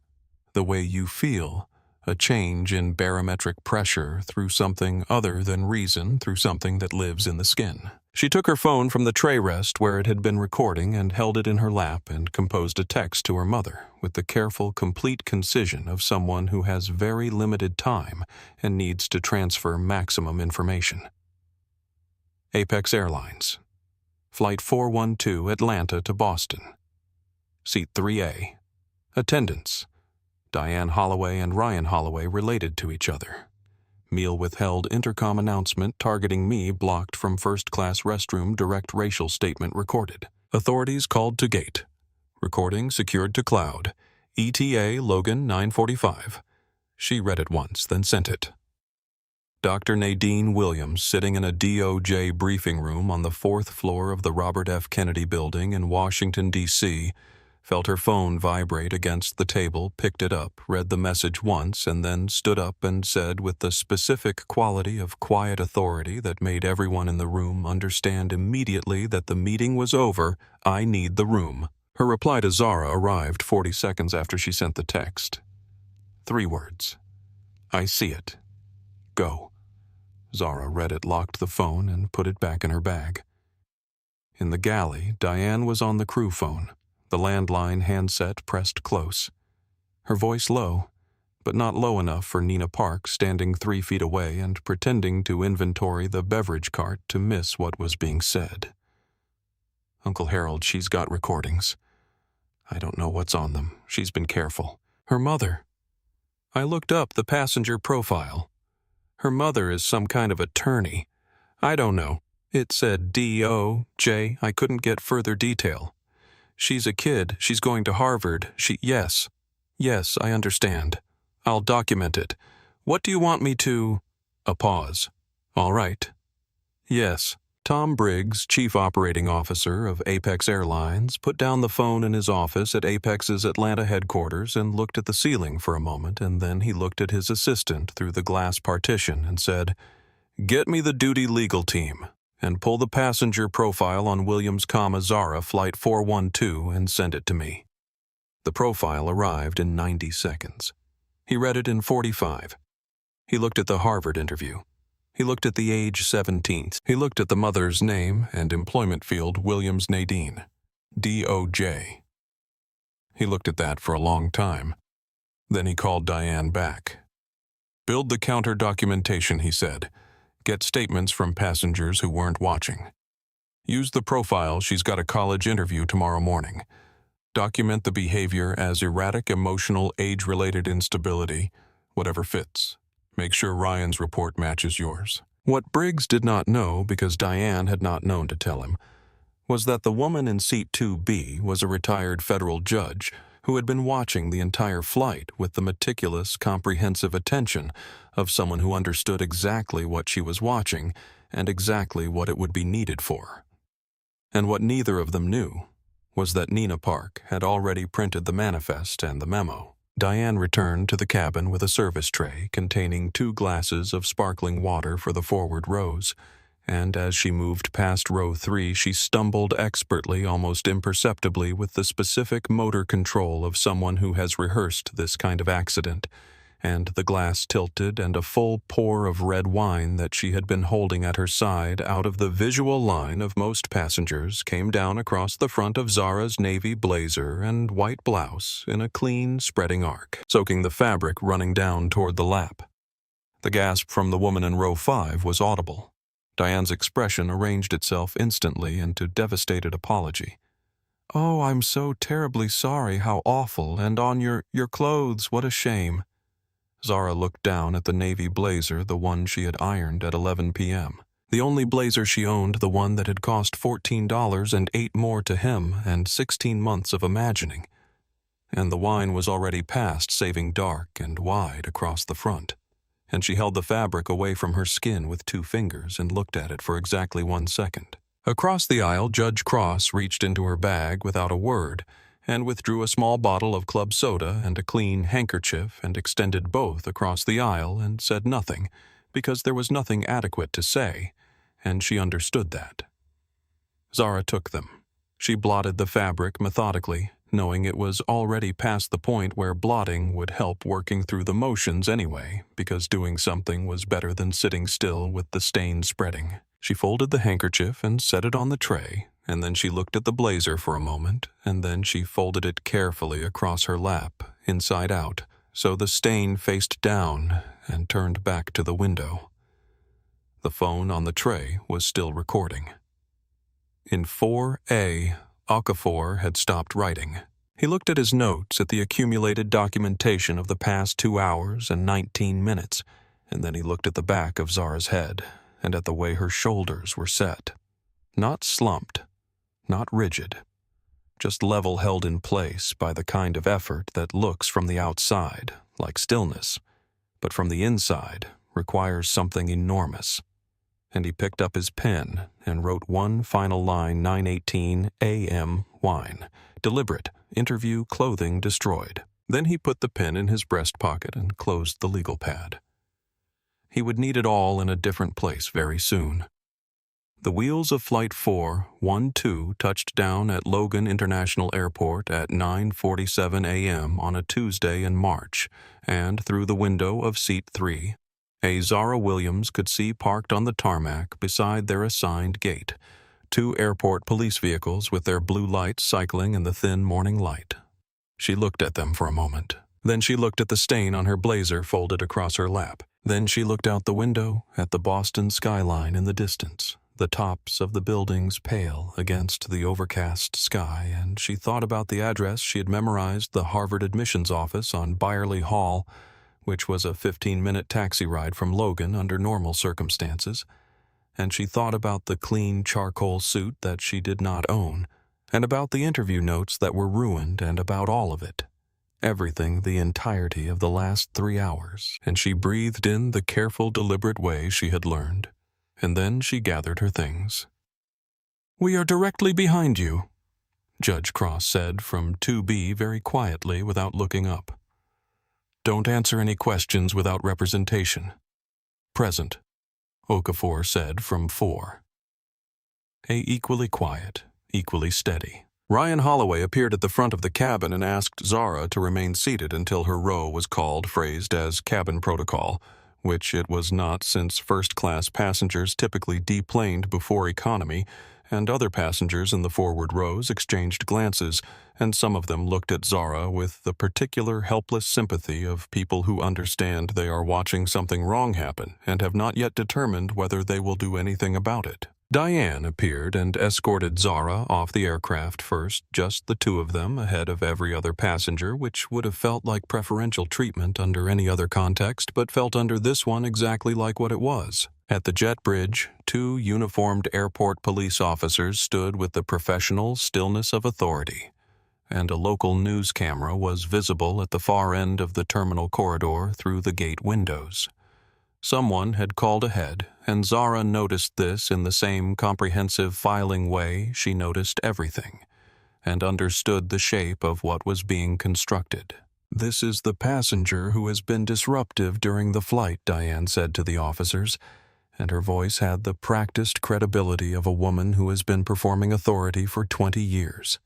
A: the way you feel, a change in barometric pressure through something other than reason, through something that lives in the skin. She took her phone from the tray rest where it had been recording and held it in her lap and composed a text to her mother with the careful, complete concision of someone who has very limited time and needs to transfer maximum information. Apex Airlines. Flight 412 Atlanta to Boston. Seat 3A. Attendants. Diane Holloway and Ryan Holloway related to each other. Meal withheld intercom announcement targeting me blocked from first-class restroom direct racial statement recorded. Authorities called to gate. Recording secured to cloud. ETA Logan 945. She read it once, then sent it. Dr. Nadine Williams, sitting in a DOJ briefing room on the 4th floor of the Robert F. Kennedy Building in Washington, D.C., felt her phone vibrate against the table, picked it up, read the message once, and then stood up and said with the specific quality of quiet authority that made everyone in the room understand immediately that the meeting was over, "I need the room." Her reply to Zara arrived 40 seconds after she sent the text. 3 words. "I see it. Go." Zara read it, locked the phone, and put it back in her bag. In the galley, Diane was on the crew phone, the landline handset pressed close. Her voice low, but not low enough for Nina Park, standing 3 feet away and pretending to inventory the beverage cart, to miss what was being said. "Uncle Harold, she's got recordings. I don't know what's on them. She's been careful. Her mother. I looked up the passenger profile. Her mother is some kind of attorney. I don't know. It said DOJ. I couldn't get further detail. She's a kid. She's going to Harvard. Yes, I understand. I'll document it. What do you want me to—" A pause. "All right. Yes." Tom Briggs, Chief Operating Officer of Apex Airlines, put down the phone in his office at Apex's Atlanta headquarters and looked at the ceiling for a moment, and then he looked at his assistant through the glass partition and said, "Get me the duty legal team, and pull the passenger profile on Williams, Zara, Flight 412, and send it to me." The profile arrived in 90 seconds. He read it in 45. He looked at the Harvard interview. He looked at the age 17th. He looked at the mother's name and employment field, Williams Nadine, DOJ. He looked at that for a long time. Then he called Diane back. "Build the counter documentation," he said. "Get statements from passengers who weren't watching. Use the profile. She's got a college interview tomorrow morning. Document the behavior as erratic, emotional, age-related instability, whatever fits. Make sure Ryan's report matches yours." What Briggs did not know, because Diane had not known to tell him, was that the woman in seat 2B was a retired federal judge who had been watching the entire flight with the meticulous, comprehensive attention of someone who understood exactly what she was watching and exactly what it would be needed for. And what neither of them knew was that Nina Park had already printed the manifest and the memo. Diane returned to the cabin with a service tray containing 2 glasses of sparkling water for the forward rows, and as she moved past row 3, she stumbled expertly, almost imperceptibly, with the specific motor control of someone who has rehearsed this kind of accident, and the glass tilted and a full pour of red wine that she had been holding at her side out of the visual line of most passengers came down across the front of Zara's navy blazer and white blouse in a clean, spreading arc, soaking the fabric running down toward the lap. The gasp from the woman in row 5 was audible. Diane's expression arranged itself instantly into devastated apology. "Oh, I'm so terribly sorry. How awful. And on your clothes, what a shame." Zara looked down at the navy blazer, the one she had ironed at 11 p.m. The only blazer she owned, the one that had cost $14 and 8 more to him and 16 months of imagining. And the wine was already past, saving dark and wide across the front. And she held the fabric away from her skin with 2 fingers and looked at it for exactly 1 second. Across the aisle, Judge Cross reached into her bag without a word and withdrew a small bottle of club soda and a clean handkerchief and extended both across the aisle and said nothing, because there was nothing adequate to say, and she understood that. Zara took them. She blotted the fabric methodically, knowing it was already past the point where blotting would help working through the motions anyway, because doing something was better than sitting still with the stain spreading. She folded the handkerchief and set it on the tray, and then she looked at the blazer for a moment, and then she folded it carefully across her lap, inside out, so the stain faced down and turned back to the window. The phone on the tray was still recording. In 4A, Okafor had stopped writing. He looked at his notes at the accumulated documentation of the past 2 hours and 19 minutes, and then he looked at the back of Zara's head and at the way her shoulders were set. Not slumped, not rigid, just level held in place by the kind of effort that looks from the outside like stillness, but from the inside requires something enormous. And he picked up his pen and wrote one final line, 9:18 a.m. wine. Deliberate, interview, clothing destroyed. Then he put the pen in his breast pocket and closed the legal pad. He would need it all in a different place very soon. The wheels of Flight 412 touched down at Logan International Airport at 9:47 a.m. on a Tuesday in March, and through the window of Seat 3, Zara Williams could see parked on the tarmac beside their assigned gate, 2 airport police vehicles with their blue lights cycling in the thin morning light. She looked at them for a moment. Then she looked at the stain on her blazer folded across her lap. Then she looked out the window at the Boston skyline in the distance, the tops of the buildings pale against the overcast sky, and she thought about the address she had memorized, the Harvard admissions office on Byerly Hall, which was a 15-minute taxi ride from Logan under normal circumstances, and she thought about the clean charcoal suit that she did not own, and about the interview notes that were ruined, and about all of it. Everything, the entirety of the last 3 hours, and she breathed in the careful, deliberate way she had learned, and then she gathered her things. "We are directly behind you," Judge Cross said from 2B very quietly without looking up. "Don't answer any questions without representation." "Present," Okafor said from 4. Equally quiet, equally steady. Ryan Holloway appeared at the front of the cabin and asked Zara to remain seated until her row was called, phrased as cabin protocol, which it was not since first-class passengers typically deplaned before economy, and other passengers in the forward rows exchanged glances, and some of them looked at Zara with the particular helpless sympathy of people who understand they are watching something wrong happen and have not yet determined whether they will do anything about it. Diane appeared and escorted Zara off the aircraft first, just the 2 of them ahead of every other passenger, which would have felt like preferential treatment under any other context, but felt under this one exactly like what it was. At the jet bridge, 2 uniformed airport police officers stood with the professional stillness of authority, and a local news camera was visible at the far end of the terminal corridor through the gate windows. Someone had called ahead, and Zara noticed this in the same comprehensive filing way she noticed everything, and understood the shape of what was being constructed. "This is the passenger who has been disruptive during the flight," Diane said to the officers, and her voice had the practiced credibility of a woman who has been performing authority for 20 years.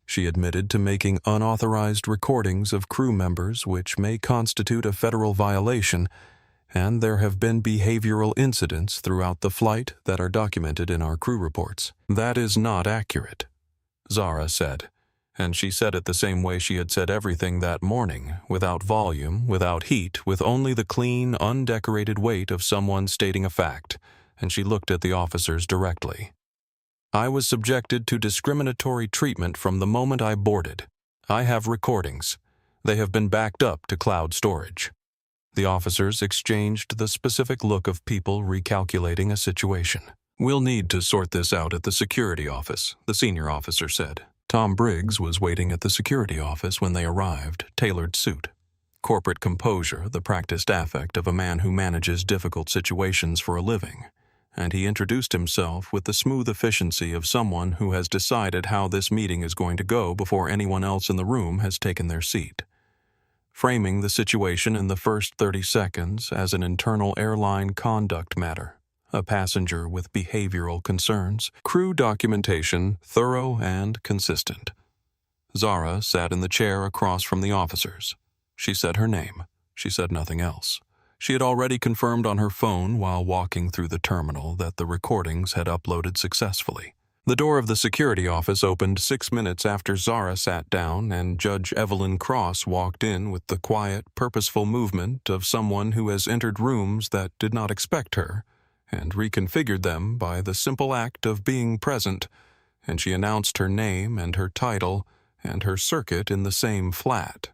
A: She admitted to making unauthorized recordings of crew members, which may constitute a federal violation, and there have been behavioral incidents throughout the flight that are documented in our crew reports. "That is not accurate," Zara said, and she said it the same way she had said everything that morning, without volume, without heat, with only the clean, undecorated weight of someone stating a fact, and she looked at the officers directly. "I was subjected to discriminatory treatment from the moment I boarded. I have recordings. They have been backed up to cloud storage." The officers exchanged the specific look of people recalculating a situation. "We'll need to sort this out at the security office," the senior officer said. Tom Briggs was waiting at the security office when they arrived, tailored suit. Corporate composure, the practiced affect of a man who manages difficult situations for a living, and he introduced himself with the smooth efficiency of someone who has decided how this meeting is going to go before anyone else in the room has taken their seat. Framing the situation in the first 30 seconds as an internal airline conduct matter, a passenger with behavioral concerns, crew documentation thorough and consistent. Zara sat in the chair across from the officers. She said her name. She said nothing else. She had already confirmed on her phone while walking through the terminal that the recordings had uploaded successfully. The door of the security office opened 6 minutes after Zara sat down, and Judge Evelyn Cross walked in with the quiet, purposeful movement of someone who has entered rooms that did not expect her and reconfigured them by the simple act of being present, and she announced her name and her title and her circuit in the same flat,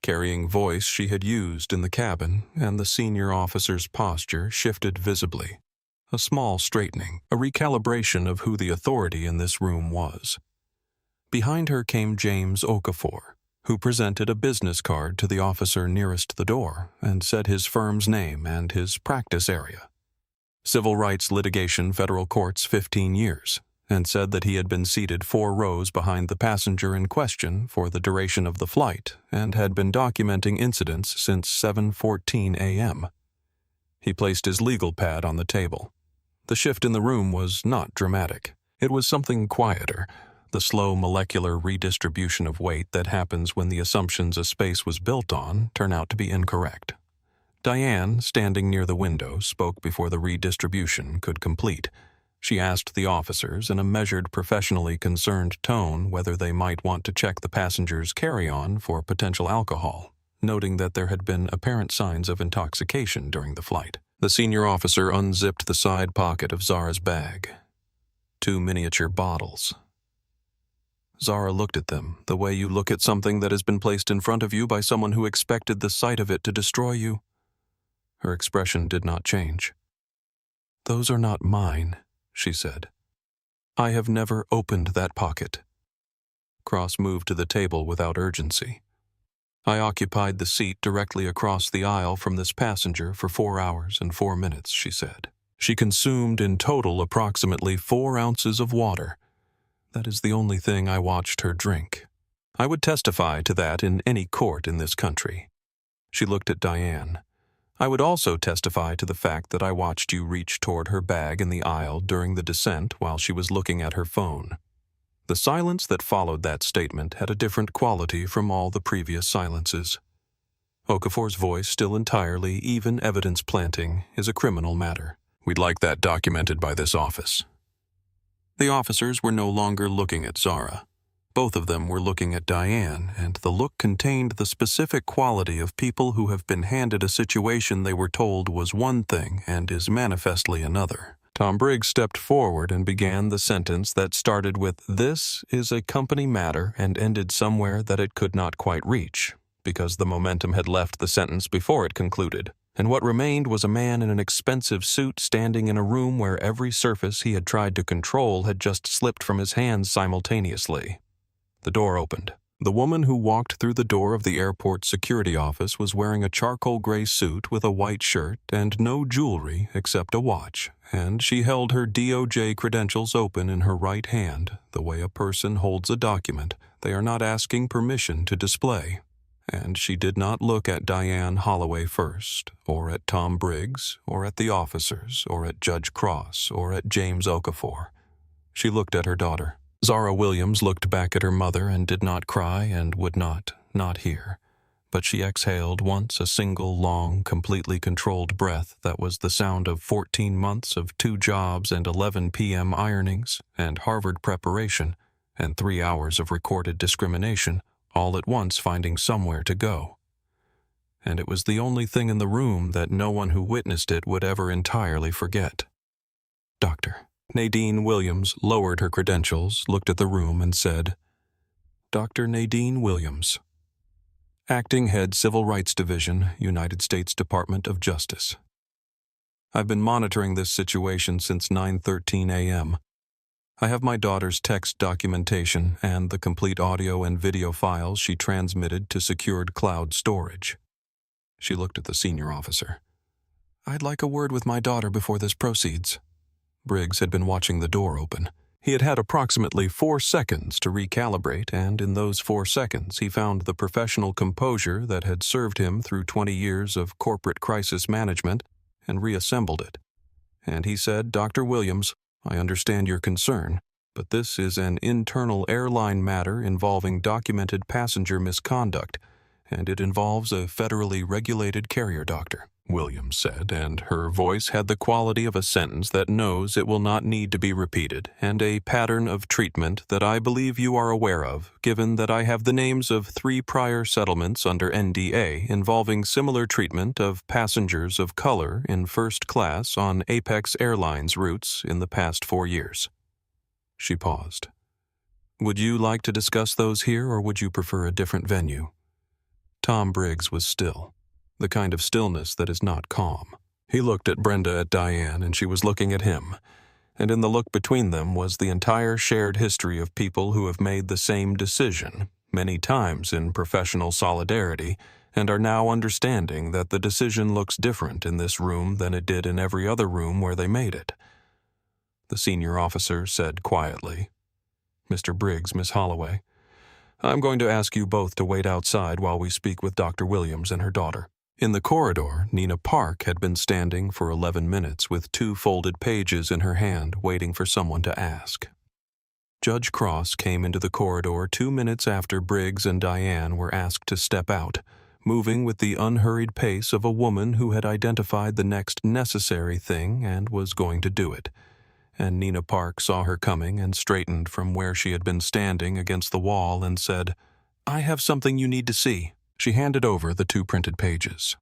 A: carrying voice she had used in the cabin, and the senior officer's posture shifted visibly. A small straightening, a recalibration of who the authority in this room was. Behind her came James Okafor, who presented a business card to the officer nearest the door and said his firm's name and his practice area. Civil Rights Litigation, Federal Courts, 15 years, and said that he had been seated 4 rows behind the passenger in question for the duration of the flight and had been documenting incidents since 7:14 a.m. He placed his legal pad on the table. The shift in the room was not dramatic. It was something quieter, the slow molecular redistribution of weight that happens when the assumptions a space was built on turn out to be incorrect. Diane, standing near the window, spoke before the redistribution could complete. She asked the officers in a measured, professionally concerned tone whether they might want to check the passenger's carry-on for potential alcohol, noting that there had been apparent signs of intoxication during the flight. The senior officer unzipped the side pocket of Zara's bag. 2 miniature bottles. Zara looked at them the way you look at something that has been placed in front of you by someone who expected the sight of it to destroy you. Her expression did not change. "Those are not mine," she said. "I have never opened that pocket." Cross moved to the table without urgency. "I occupied the seat directly across the aisle from this passenger for 4 hours and 4 minutes, she said. She consumed in total approximately 4 ounces of water. That is the only thing I watched her drink. I would testify to that in any court in this country." She looked at Diane. "I would also testify to the fact that I watched you reach toward her bag in the aisle during the descent while she was looking at her phone." The silence that followed that statement had a different quality from all the previous silences. Okafor's voice, still entirely even evidence planting, is a criminal matter. "We'd like that documented by this office." The officers were no longer looking at Zara. Both of them were looking at Diane, and the look contained the specific quality of people who have been handed a situation they were told was one thing and is manifestly another. Tom Briggs stepped forward and began the sentence that started with "This is a company matter" and ended somewhere that it could not quite reach, because the momentum had left the sentence before it concluded, and what remained was a man in an expensive suit standing in a room where every surface he had tried to control had just slipped from his hands simultaneously. The door opened. The woman who walked through the door of the airport security office was wearing a charcoal gray suit with a white shirt and no jewelry except a watch, and she held her DOJ credentials open in her right hand, the way a person holds a document they are not asking permission to display. And she did not look at Diane Holloway first, or at Tom Briggs, or at the officers, or at Judge Cross, or at James Okafor. She looked at her daughter. Zara Williams looked back at her mother and did not cry and would not hear. But she exhaled once a single, long, completely controlled breath that was the sound of 14 months of 2 jobs and 11 p.m. ironings and Harvard preparation and 3 hours of recorded discrimination, all at once finding somewhere to go. And it was the only thing in the room that no one who witnessed it would ever entirely forget. "Doctor." Nadine Williams lowered her credentials, looked at the room, and said, "Dr. Nadine Williams, Acting Head Civil Rights Division, United States Department of Justice. I've been monitoring this situation since 9:13 a.m. I have my daughter's text documentation and the complete audio and video files she transmitted to secured cloud storage." She looked at the senior officer. "I'd like a word with my daughter before this proceeds." Briggs had been watching the door open. He had had approximately 4 seconds to recalibrate, and in those 4 seconds he found the professional composure that had served him through 20 years of corporate crisis management and reassembled it. and he said, "Dr. Williams, I understand your concern, but this is an internal airline matter involving documented passenger misconduct, and it involves a federally regulated carrier doctor," Williams said, and her voice had the quality of a sentence that knows it will not need to be repeated, and a pattern of treatment that I believe you are aware of, given that I have the names of 3 prior settlements under NDA involving similar treatment of passengers of color in first class on Apex Airlines routes in the past 4 years. She paused. "Would you like to discuss those here, or would you prefer a different venue?" Tom Briggs was still, the kind of stillness that is not calm. He looked at Brenda at Diane, and she was looking at him, and in the look between them was the entire shared history of people who have made the same decision, many times in professional solidarity, and are now understanding that the decision looks different in this room than it did in every other room where they made it. The senior officer said quietly, "Mr. Briggs, Miss Holloway, I'm going to ask you both to wait outside while we speak with Dr. Williams and her daughter." In the corridor, Nina Park had been standing for 11 minutes with 2 folded pages in her hand, waiting for someone to ask. Judge Cross came into the corridor 2 minutes after Briggs and Diane were asked to step out, moving with the unhurried pace of a woman who had identified the next necessary thing and was going to do it. And Nina Park saw her coming and straightened from where she had been standing against the wall and said, "I have something you need to see." She handed over the 2 printed pages.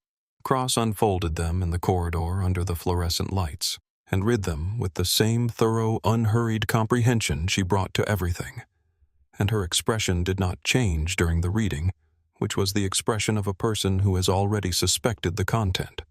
A: Cross unfolded them in the corridor under the fluorescent lights and read them with the same thorough, unhurried comprehension she brought to everything. And her expression did not change during the reading, which was the expression of a person who has already suspected the content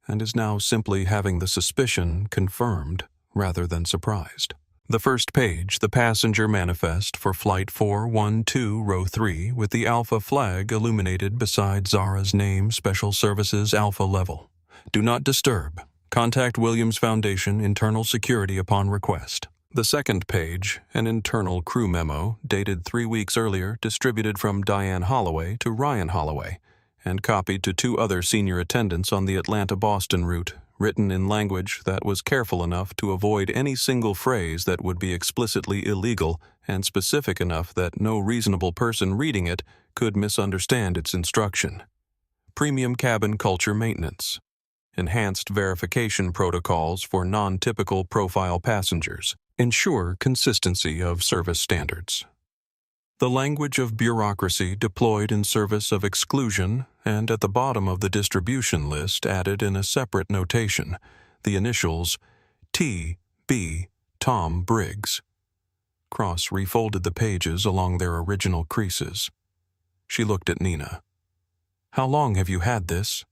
A: and is now simply having the suspicion confirmed rather than surprised. The first page, the passenger manifest for Flight 412, Row 3, with the Alpha flag illuminated beside Zara's name, Special Services Alpha Level. "Do not disturb. Contact Williams Foundation Internal Security upon request." The second page, an internal crew memo, dated 3 weeks earlier, distributed from Diane Holloway to Ryan Holloway, and copied to 2 other senior attendants on the Atlanta-Boston route, written in language that was careful enough to avoid any single phrase that would be explicitly illegal and specific enough that no reasonable person reading it could misunderstand its instruction. Premium cabin culture maintenance. Enhanced verification protocols for non-typical profile passengers. Ensure consistency of service standards. The language of bureaucracy deployed in service of exclusion, and at the bottom of the distribution list added in a separate notation, the initials T.B. Tom Briggs. Cross refolded the pages along their original creases. She looked at Nina. "How long have you had this?"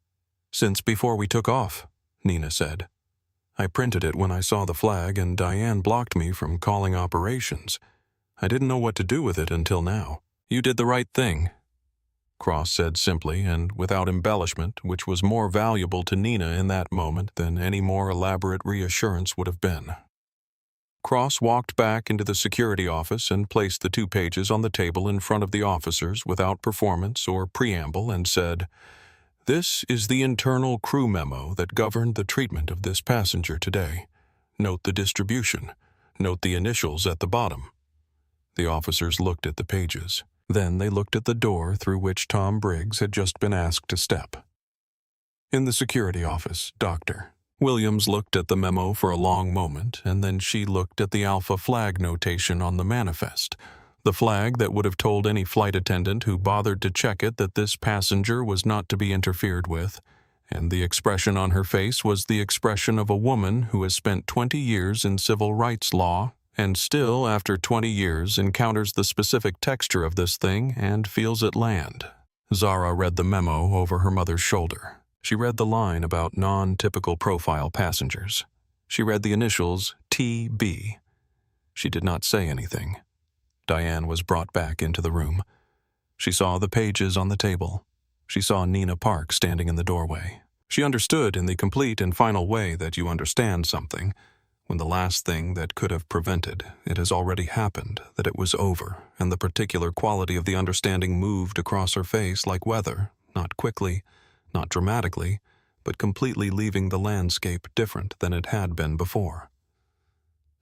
A: "Since before we took off," Nina said. "I printed it when I saw the flag, and Diane blocked me from calling operations. I didn't know what to do with it until now." "You did the right thing," Cross said simply and without embellishment, which was more valuable to Nina in that moment than any more elaborate reassurance would have been. Cross walked back into the security office and placed the 2 pages on the table in front of the officers without performance or preamble and said, "This is the internal crew memo that governed the treatment of this passenger today. Note the distribution. Note the initials at the bottom." The officers looked at the pages. Then they looked at the door through which Tom Briggs had just been asked to step. In the security office, Dr. Williams looked at the memo for a long moment, and then she looked at the Alpha flag notation on the manifest, the flag that would have told any flight attendant who bothered to check it that this passenger was not to be interfered with, and the expression on her face was the expression of a woman who has spent 20 years in civil rights law and still, after 20 years, encounters the specific texture of this thing and feels it land. Zara read the memo over her mother's shoulder. She read the line about non-typical profile passengers. She read the initials T.B. She did not say anything. Diane was brought back into the room. She saw the pages on the table. She saw Nina Park standing in the doorway. She understood in the complete and final way that you understand something, when the last thing that could have prevented it has already happened, that it was over, and the particular quality of the understanding moved across her face like weather, not quickly, not dramatically, but completely leaving the landscape different than it had been before.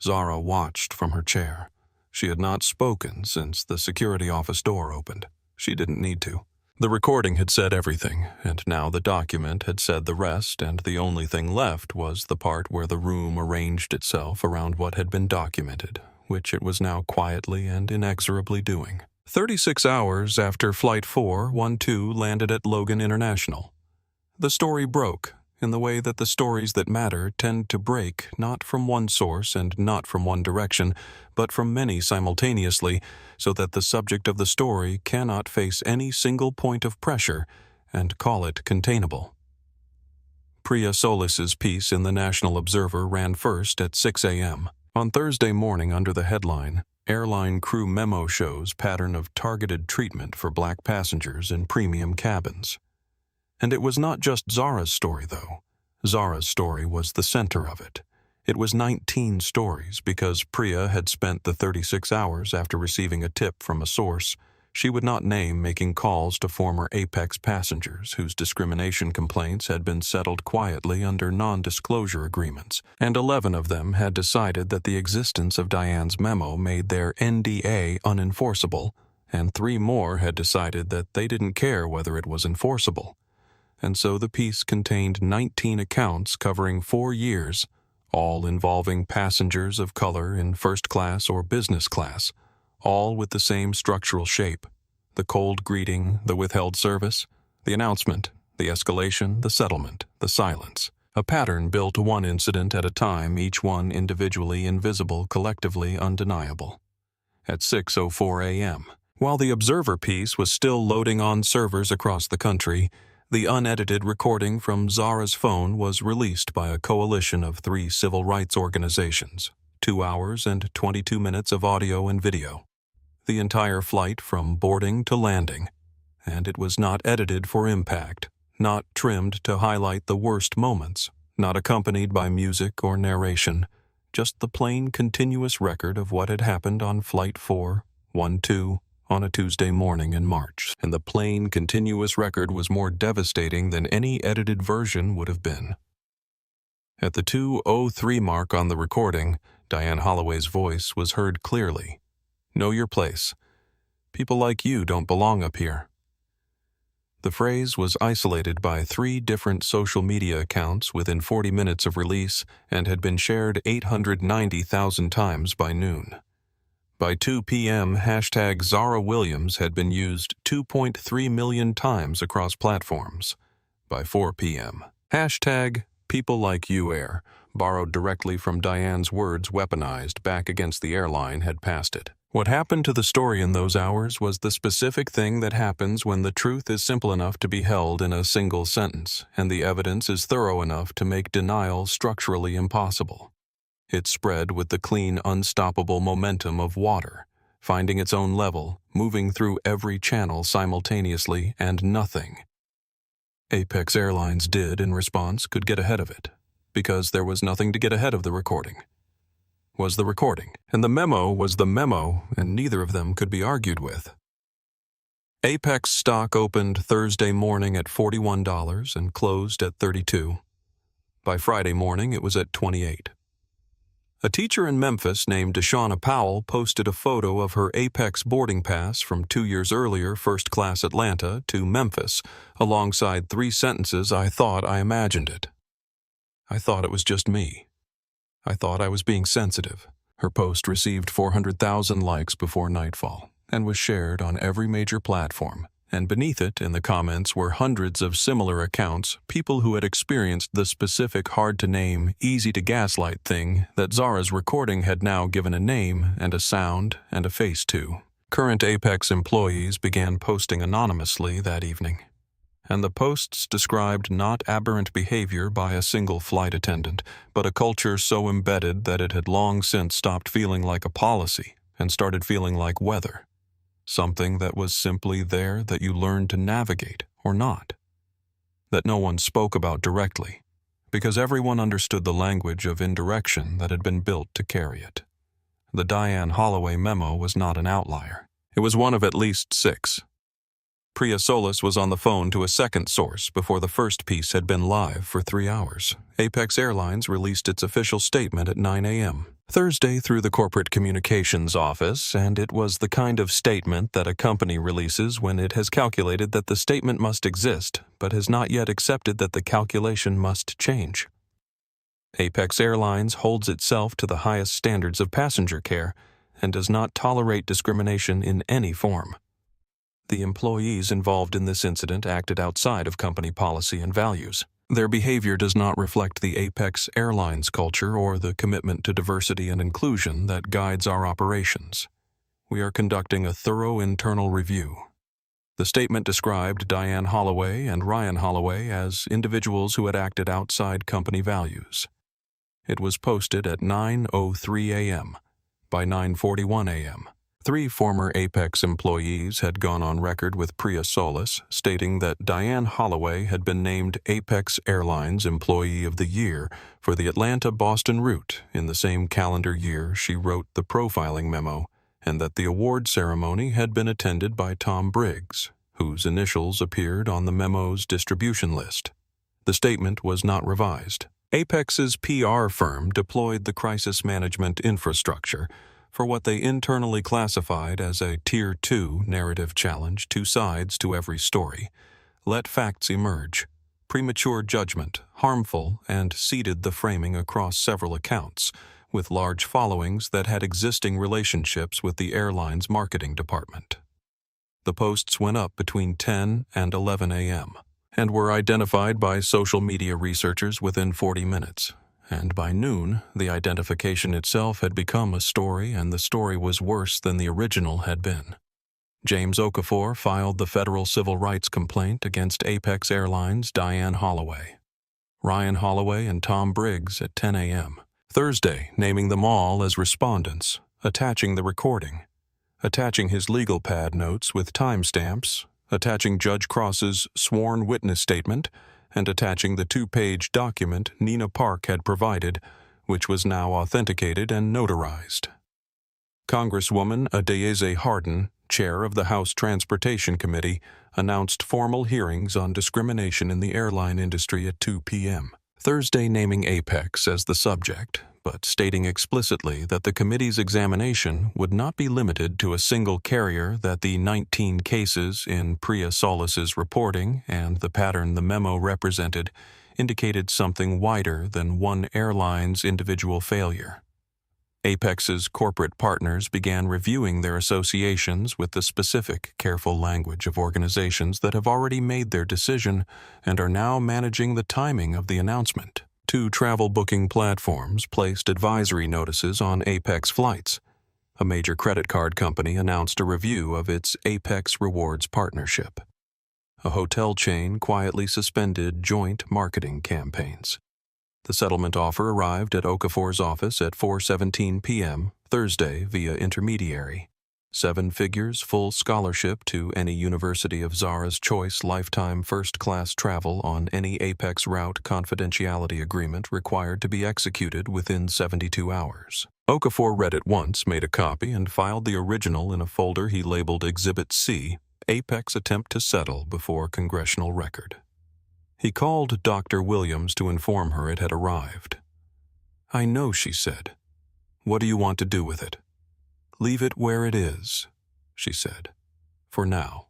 A: Zara watched from her chair. She had not spoken since the security office door opened. She didn't need to. The recording had said everything, and now the document had said the rest, and the only thing left was the part where the room arranged itself around what had been documented, which it was now quietly and inexorably doing. 36 hours after Flight 412 landed at Logan International, the story broke in the way that the stories that matter tend to break not from one source and not from one direction, but from many simultaneously, so that the subject of the story cannot face any single point of pressure and call it containable. Priya Solis's piece in the National Observer ran first at 6 a.m. on Thursday morning under the headline, "Airline Crew Memo Shows Pattern of Targeted Treatment for Black Passengers in Premium Cabins." And it was not just Zara's story, though. Zara's story was the center of it. It was 19 stories because Priya had spent the 36 hours after receiving a tip from a source she would not name making calls to former Apex passengers whose discrimination complaints had been settled quietly under non-disclosure agreements, and 11 of them had decided that the existence of Diane's memo made their NDA unenforceable, and 3 more had decided that they didn't care whether it was enforceable. And so the piece contained 19 accounts covering 4 years, all involving passengers of color in first class or business class, all with the same structural shape: the cold greeting, the withheld service, the announcement, the escalation, the settlement, the silence. A pattern built one incident at a time, each one individually invisible, collectively undeniable. At 6:04 a.m., while the Observer piece was still loading on servers across the country, the unedited recording from Zara's phone was released by a coalition of 3 civil rights organizations, 2 hours and 22 minutes of audio and video. The entire flight from boarding to landing, and it was not edited for impact, not trimmed to highlight the worst moments, not accompanied by music or narration, just the plain continuous record of what had happened on Flight 412 on a Tuesday morning in March, and the plain, continuous record was more devastating than any edited version would have been. At the 2:03 mark on the recording, Diane Holloway's voice was heard clearly. "Know your place. People like you don't belong up here." The phrase was isolated by 3 different social media accounts within 40 minutes of release and had been shared 890,000 times by noon. By 2 p.m., hashtag Zara Williams had been used 2.3 million times across platforms. By 4 p.m., hashtag People Like You Air, borrowed directly from Diane's words weaponized back against the airline, had passed it. What happened to the story in those hours was the specific thing that happens when the truth is simple enough to be held in a single sentence, and the evidence is thorough enough to make denial structurally impossible. It spread with the clean, unstoppable momentum of water, finding its own level, moving through every channel simultaneously, and nothing Apex Airlines did in response could get ahead of it, because there was nothing to get ahead of the recording. Was the recording, and the memo was the memo, and neither of them could be argued with. Apex stock opened Thursday morning at $41 and closed at $32. By Friday morning, it was at $28. A teacher in Memphis named Deshauna Powell posted a photo of her Apex boarding pass from 2 years earlier, first class Atlanta to Memphis, alongside 3 sentences: "I thought I imagined it. I thought it was just me. I thought I was being sensitive." Her post received 400,000 likes before nightfall and was shared on every major platform. And beneath it, in the comments, were hundreds of similar accounts, people who had experienced the specific hard-to-name, easy-to-gaslight thing that Zara's recording had now given a name and a sound and a face to. Current Apex employees began posting anonymously that evening, and the posts described not aberrant behavior by a single flight attendant, but a culture so embedded that it had long since stopped feeling like a policy and started feeling like weather. Something that was simply there that you learned to navigate or not. That no one spoke about directly, because everyone understood the language of indirection that had been built to carry it. The Diane Holloway memo was not an outlier. It was one of at least 6. Priya Solis was on the phone to a second source before the first piece had been live for 3 hours. Apex Airlines released its official statement at 9 a.m. Thursday through the corporate communications office, and it was the kind of statement that a company releases when it has calculated that the statement must exist, but has not yet accepted that the calculation must change. Apex Airlines holds itself to the highest standards of passenger care and does not tolerate discrimination in any form. The employees involved in this incident acted outside of company policy and values. Their behavior does not reflect the Apex Airlines culture or the commitment to diversity and inclusion that guides our operations. We are conducting a thorough internal review. The statement described Diane Holloway and Ryan Holloway as individuals who had acted outside company values. It was posted at 9:03 a.m. By 9:41 a.m., 3 former Apex employees had gone on record with Priya Solis, stating that Diane Holloway had been named Apex Airlines Employee of the Year for the Atlanta-Boston route in the same calendar year she wrote the profiling memo, and that the award ceremony had been attended by Tom Briggs, whose initials appeared on the memo's distribution list. The statement was not revised. Apex's PR firm deployed the crisis management infrastructure for what they internally classified as a Tier 2 narrative challenge, 2 sides to every story, let facts emerge, premature judgment, harmful, and seeded the framing across several accounts, with large followings that had existing relationships with the airline's marketing department. The posts went up between 10 and 11 a.m. and were identified by social media researchers within 40 minutes. And by noon, the identification itself had become a story, and the story was worse than the original had been. James Okafor filed the federal civil rights complaint against Apex Airlines' Diane Holloway. Ryan Holloway and Tom Briggs at 10 a.m. Thursday, naming them all as respondents, attaching the recording, attaching his legal pad notes with timestamps, attaching Judge Cross's sworn witness statement, and attaching the 2-page document Nina Park had provided, which was now authenticated and notarized. Congresswoman Adeyeze Harden, chair of the House Transportation Committee, announced formal hearings on discrimination in the airline industry at 2 p.m. Thursday, naming Apex as the subject, but stating explicitly that the committee's examination would not be limited to a single carrier, that the 19 cases in Priya Solis's reporting and the pattern the memo represented indicated something wider than one airline's individual failure. Apex's corporate partners began reviewing their associations with the specific, careful language of organizations that have already made their decision and are now managing the timing of the announcement. 2 travel booking platforms placed advisory notices on Apex flights. A major credit card company announced a review of its Apex Rewards partnership. A hotel chain quietly suspended joint marketing campaigns. The settlement offer arrived at Okafor's office at 4:17 p.m. Thursday via intermediary. 7 figures, full scholarship to any University of Zara's choice, lifetime first-class travel on any Apex route, confidentiality agreement required to be executed within 72 hours. Okafor read it once, made a copy, and filed the original in a folder he labeled Exhibit C, Apex Attempt to Settle before Congressional Record. He called Dr. Williams to inform her it had arrived. "I know," she said. "What do you want to do with it?" "Leave it where it is," she said, "for now."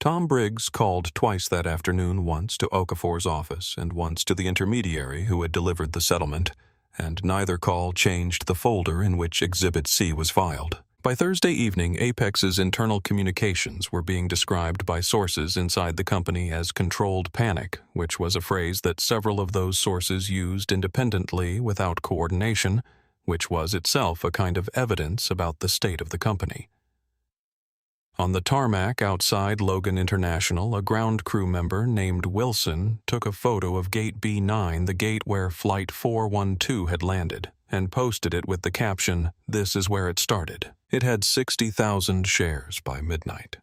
A: Tom Briggs called twice that afternoon, once to Okafor's office and once to the intermediary who had delivered the settlement, and neither call changed the folder in which Exhibit C was filed. By Thursday evening, Apex's internal communications were being described by sources inside the company as controlled panic, which was a phrase that several of those sources used independently without coordination, which was itself a kind of evidence about the state of the company. On the tarmac outside Logan International, a ground crew member named Wilson took a photo of Gate B9, the gate where Flight 412 had landed, and posted it with the caption, "This is where it started." It had 60,000 shares by midnight.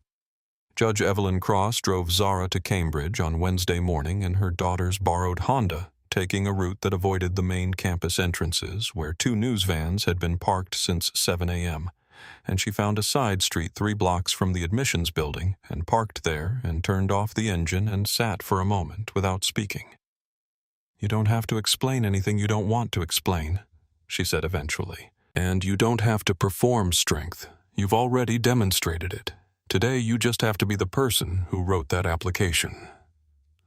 A: Judge Evelyn Cross drove Zara to Cambridge on Wednesday morning in her daughter's borrowed Honda, taking a route that avoided the main campus entrances, where 2 news vans had been parked since 7 a.m., and she found a side street 3 blocks from the admissions building and parked there and turned off the engine and sat for a moment without speaking. "You don't have to explain anything you don't want to explain," she said eventually. "And you don't have to perform strength. You've already demonstrated it. Today you just have to be the person who wrote that application."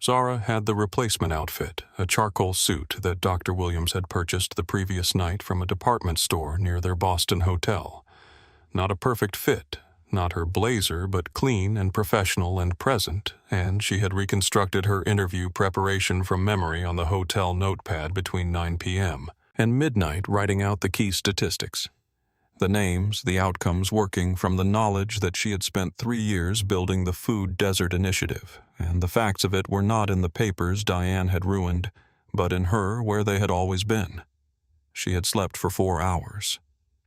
A: Zara had the replacement outfit, a charcoal suit that Dr. Williams had purchased the previous night from a department store near their Boston hotel. Not a perfect fit, not her blazer, but clean and professional and present, and she had reconstructed her interview preparation from memory on the hotel notepad between 9 p.m. and midnight, writing out the key statistics. The names, the outcomes working from the knowledge that she had spent 3 years building the Food Desert Initiative, and the facts of it were not in the papers Diane had ruined, but in her where they had always been. She had slept for 4 hours.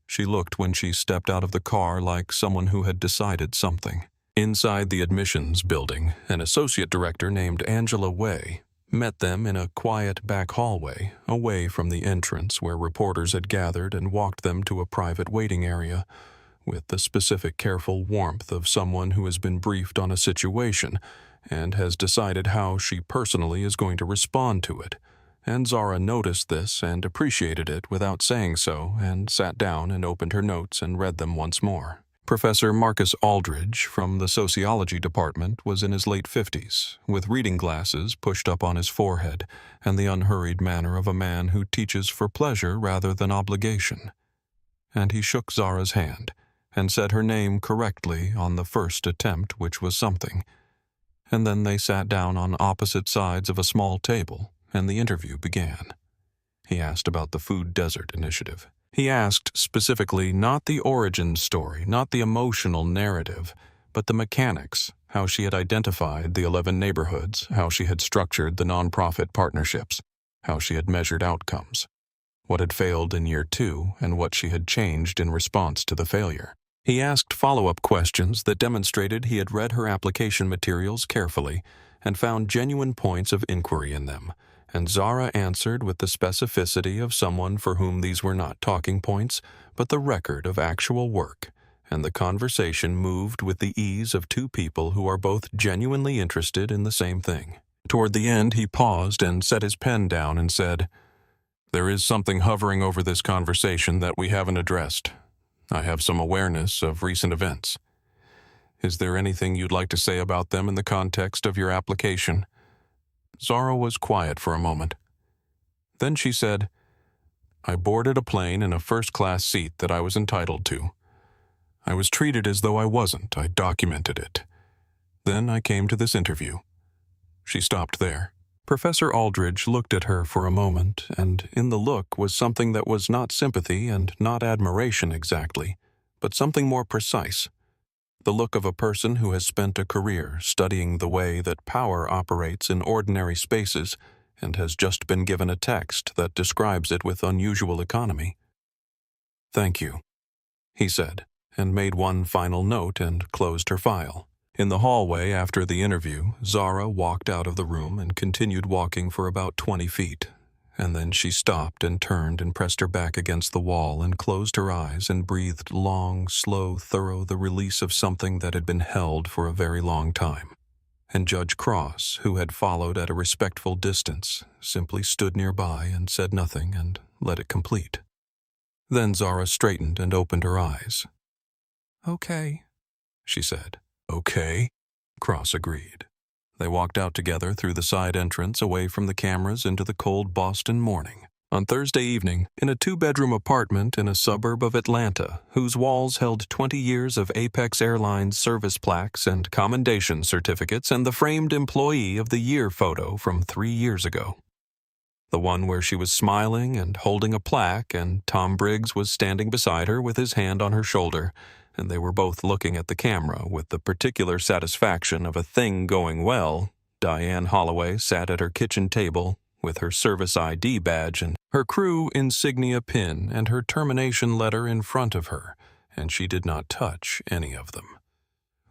A: She looked when she stepped out of the car like someone who had decided something. Inside the admissions building, an associate director named Angela Way met them in a quiet back hallway, away from the entrance where reporters had gathered, and walked them to a private waiting area, with the specific careful warmth of someone who has been briefed on a situation and has decided how she personally is going to respond to it. And Zara noticed this and appreciated it without saying so, and sat down and opened her notes and read them once more. Professor Marcus Aldridge from the sociology department was in his late 50s, with reading glasses pushed up on his forehead and the unhurried manner of a man who teaches for pleasure rather than obligation. And he shook Zara's hand and said her name correctly on the first attempt, which was something. And then they sat down on opposite sides of a small table, and the interview began. He asked about the Food Desert Initiative. He asked specifically not the origin story, not the emotional narrative, but the mechanics, how she had identified the 11 neighborhoods, how she had structured the nonprofit partnerships, how she had measured outcomes, what had failed in year 2, and what she had changed in response to the failure. He asked follow-up questions that demonstrated he had read her application materials carefully and found genuine points of inquiry in them, and Zara answered with the specificity of someone for whom these were not talking points, but the record of actual work, and the conversation moved with the ease of 2 people who are both genuinely interested in the same thing. Toward the end, he paused and set his pen down and said, "There is something hovering over this conversation that we haven't addressed. I have some awareness of recent events. Is there anything you'd like to say about them in the context of your application?" Zara was quiet for a moment. Then she said, "I boarded a plane in a first-class seat that I was entitled to. I was treated as though I wasn't. I documented it. Then I came to this interview." She stopped there. Professor Aldridge looked at her for a moment, and in the look was something that was not sympathy and not admiration exactly, but something more precise. The look of a person who has spent a career studying the way that power operates in ordinary spaces and has just been given a text that describes it with unusual economy. "Thank you," he said, and made one final note and closed her file. In the hallway after the interview, Zara walked out of the room and continued walking for about 20 feet. And then she stopped and turned and pressed her back against the wall and closed her eyes and breathed long, slow, thorough, the release of something that had been held for a very long time. And Judge Cross, who had followed at a respectful distance, simply stood nearby and said nothing and let it complete. Then Zara straightened and opened her eyes. "Okay," she said. "Okay," Cross agreed. They walked out together through the side entrance away from the cameras into the cold Boston morning. On Thursday evening, in a 2-bedroom apartment in a suburb of Atlanta, whose walls held 20 years of Apex Airlines service plaques and commendation certificates and the framed Employee of the Year photo from 3 years ago. The one where she was smiling and holding a plaque, and Tom Briggs was standing beside her with his hand on her shoulder, and they were both looking at the camera with the particular satisfaction of a thing going well. Diane Holloway sat at her kitchen table with her service ID badge and her crew insignia pin and her termination letter in front of her, and she did not touch any of them.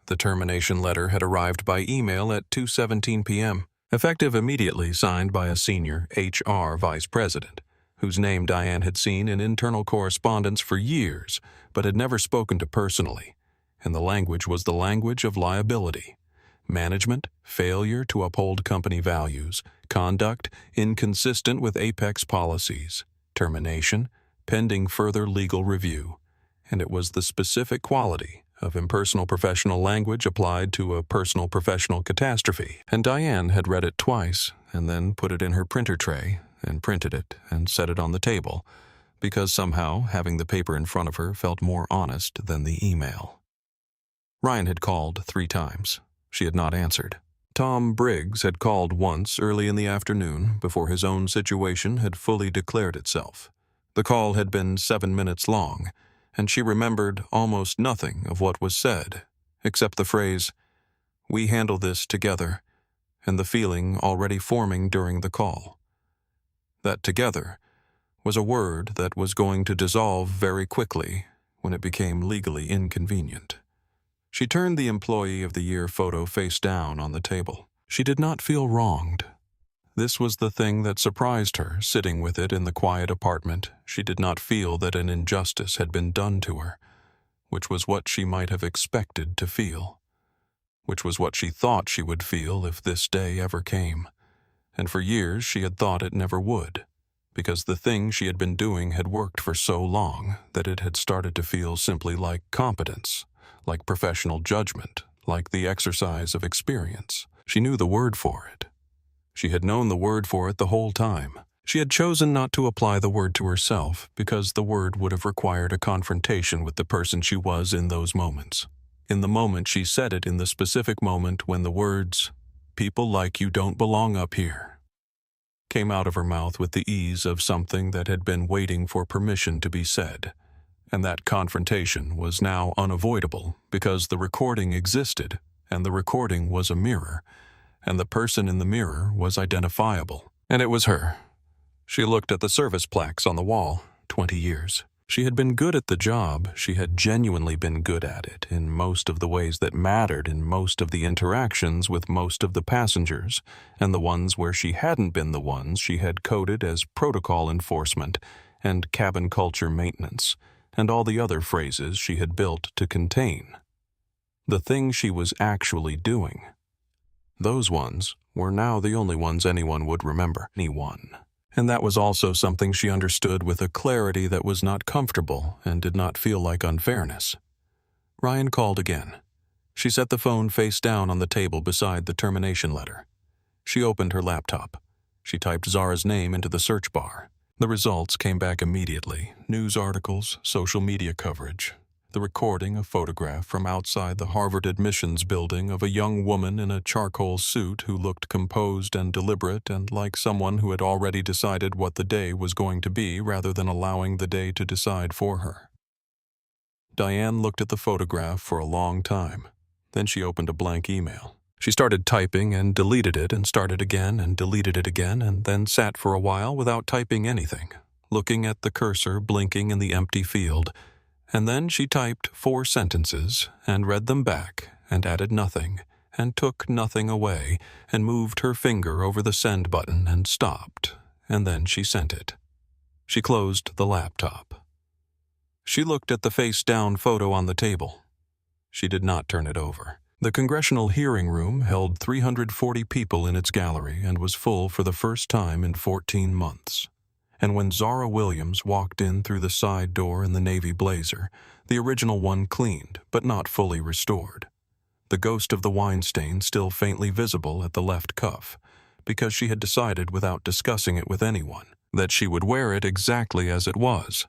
A: The termination letter had arrived by email at 2:17 p.m., effective immediately, signed by a senior HR vice president. whose name Diane had seen in internal correspondence for years, but had never spoken to personally, and the language was the language of liability. Management, failure to uphold company values, conduct inconsistent with Apex policies, termination, pending further legal review, and it was the specific quality of impersonal professional language applied to a personal professional catastrophe. And Diane had read it twice and then put it in her printer tray and printed it and set it on the table, because somehow having the paper in front of her felt more honest than the email. Ryan had called 3 times. She had not answered. Tom Briggs had called once early in the afternoon before his own situation had fully declared itself. The call had been 7 minutes long, and she remembered almost nothing of what was said, except the phrase, "We handle this together," and the feeling already forming during the call. That "together" was a word that was going to dissolve very quickly when it became legally inconvenient. She turned the Employee of the Year photo face down on the table. She did not feel wronged. This was the thing that surprised her, sitting with it in the quiet apartment. She did not feel that an injustice had been done to her, which was what she might have expected to feel, which was what she thought she would feel if this day ever came. And for years she had thought it never would, because the thing she had been doing had worked for so long that it had started to feel simply like competence, like professional judgment, like the exercise of experience. She knew the word for it. She had known the word for it the whole time. She had chosen not to apply the word to herself because the word would have required a confrontation with the person she was in those moments. In the moment she said it, in the specific moment when the words, "People like you don't belong up here," came out of her mouth with the ease of something that had been waiting for permission to be said. And that confrontation was now unavoidable because the recording existed, and the recording was a mirror, and the person in the mirror was identifiable. And it was her. She looked at the service plaques on the wall. 20 years. She had been good at the job. She had genuinely been good at it in most of the ways that mattered, in most of the interactions with most of the passengers, and the ones where she hadn't been the ones she had coded as protocol enforcement and cabin culture maintenance, and all the other phrases she had built to contain. The thing she was actually doing. Those ones were now the only ones anyone would remember. Anyone. And that was also something she understood with a clarity that was not comfortable and did not feel like unfairness. Ryan called again. She set the phone face down on the table beside the termination letter. She opened her laptop. She typed Zara's name into the search bar. The results came back immediately. News articles, social media coverage. The recording, a photograph from outside the Harvard admissions building of a young woman in a charcoal suit who looked composed and deliberate and like someone who had already decided what the day was going to be rather than allowing the day to decide for her. Diane looked at the photograph for a long time. Then she opened a blank email. She started typing and deleted it and started again and deleted it again and then sat for a while without typing anything, looking at the cursor blinking in the empty field. And then she typed 4 sentences and read them back and added nothing and took nothing away and moved her finger over the send button and stopped, and then she sent it. She closed the laptop. She looked at the face-down photo on the table. She did not turn it over. The congressional hearing room held 340 people in its gallery and was full for the first time in 14 months. And when Zara Williams walked in through the side door in the navy blazer, the original one cleaned but not fully restored, the ghost of the wine stain still faintly visible at the left cuff, because she had decided without discussing it with anyone that she would wear it exactly as it was.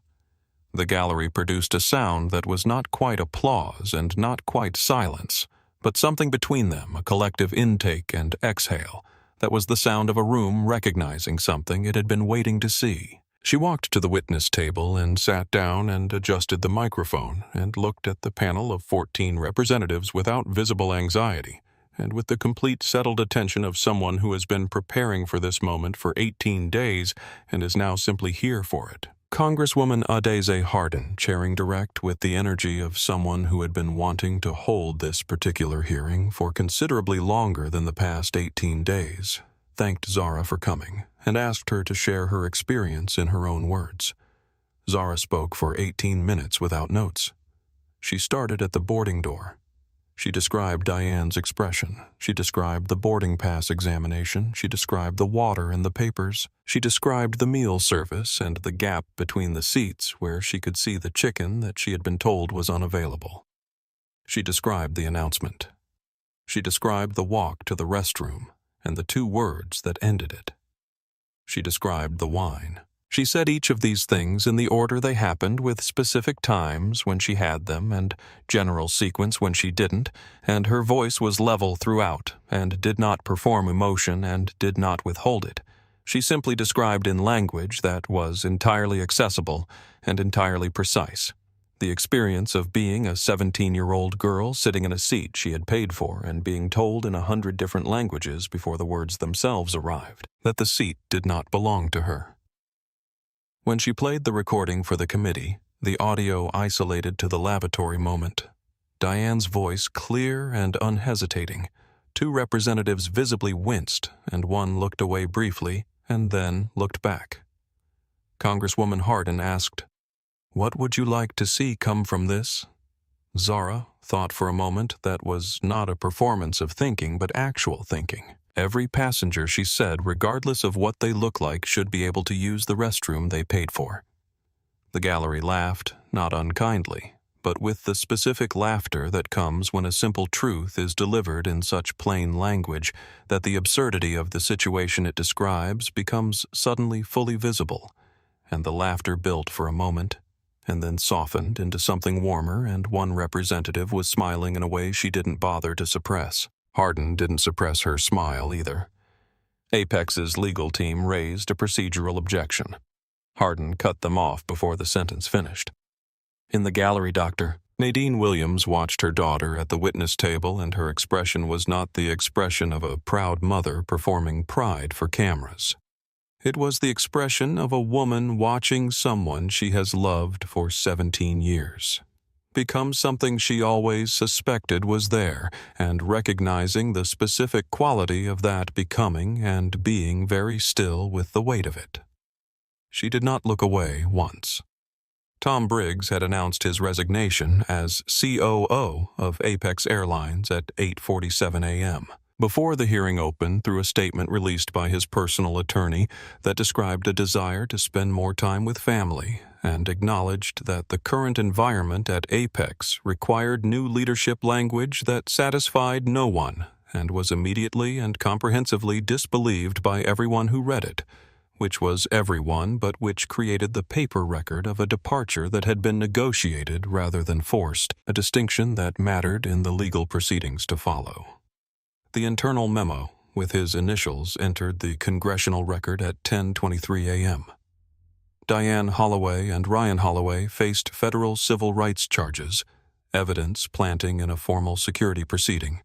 A: The gallery produced a sound that was not quite applause and not quite silence, but something between them, a collective intake and exhale, that was the sound of a room recognizing something it had been waiting to see. She walked to the witness table and sat down and adjusted the microphone and looked at the panel of 14 representatives without visible anxiety and with the complete settled attention of someone who has been preparing for this moment for 18 days and is now simply here for it. Congresswoman Adese Hardin chairing direct with the energy of someone who had been wanting to hold this particular hearing for considerably longer than the past 18 days. thanked Zara for coming and asked her to share her experience in her own words. Zara spoke for 18 minutes without notes. She started at the boarding door. She described Diane's expression. She described the boarding pass examination. She described the water and the papers. She described the meal service and the gap between the seats where she could see the chicken that she had been told was unavailable. She described the announcement. She described the walk to the restroom and the 2 words that ended it. She described the wine. She said each of these things in the order they happened, with specific times when she had them and general sequence when she didn't, and her voice was level throughout and did not perform emotion and did not withhold it. She simply described in language that was entirely accessible and entirely precise the experience of being a 17-year-old girl sitting in a seat she had paid for and being told in 100 different languages before the words themselves arrived that the seat did not belong to her. When she played the recording for the committee, the audio isolated to the lavatory moment, Diane's voice clear and unhesitating. 2 representatives visibly winced, and one looked away briefly and then looked back. Congresswoman Hardin asked, "What would you like to see come from this?" Zara thought for a moment that was not a performance of thinking but actual thinking. Every passenger, she said, regardless of what they look like, should be able to use the restroom they paid for. The gallery laughed, not unkindly, but with the specific laughter that comes when a simple truth is delivered in such plain language that the absurdity of the situation it describes becomes suddenly fully visible, and the laughter built for a moment, and then softened into something warmer, and one representative was smiling in a way she didn't bother to suppress. Hardin didn't suppress her smile either. Apex's legal team raised a procedural objection. Hardin cut them off before the sentence finished. In the gallery, Dr. Nadine Williams watched her daughter at the witness table, and her expression was not the expression of a proud mother performing pride for cameras. It was the expression of a woman watching someone she has loved for 17 years become something she always suspected was there, and recognizing the specific quality of that becoming and being very still with the weight of it. She did not look away once. Tom Briggs had announced his resignation as COO of Apex Airlines at 8:47 a.m. before the hearing opened through a statement released by his personal attorney that described a desire to spend more time with family and acknowledged that the current environment at Apex required new leadership language that satisfied no one and was immediately and comprehensively disbelieved by everyone who read it, which was everyone but which created the paper record of a departure that had been negotiated rather than forced, a distinction that mattered in the legal proceedings to follow. The internal memo, with his initials, entered the congressional record at 10:23 a.m. Diane Holloway and Ryan Holloway faced federal civil rights charges, evidence planting in a formal security proceeding,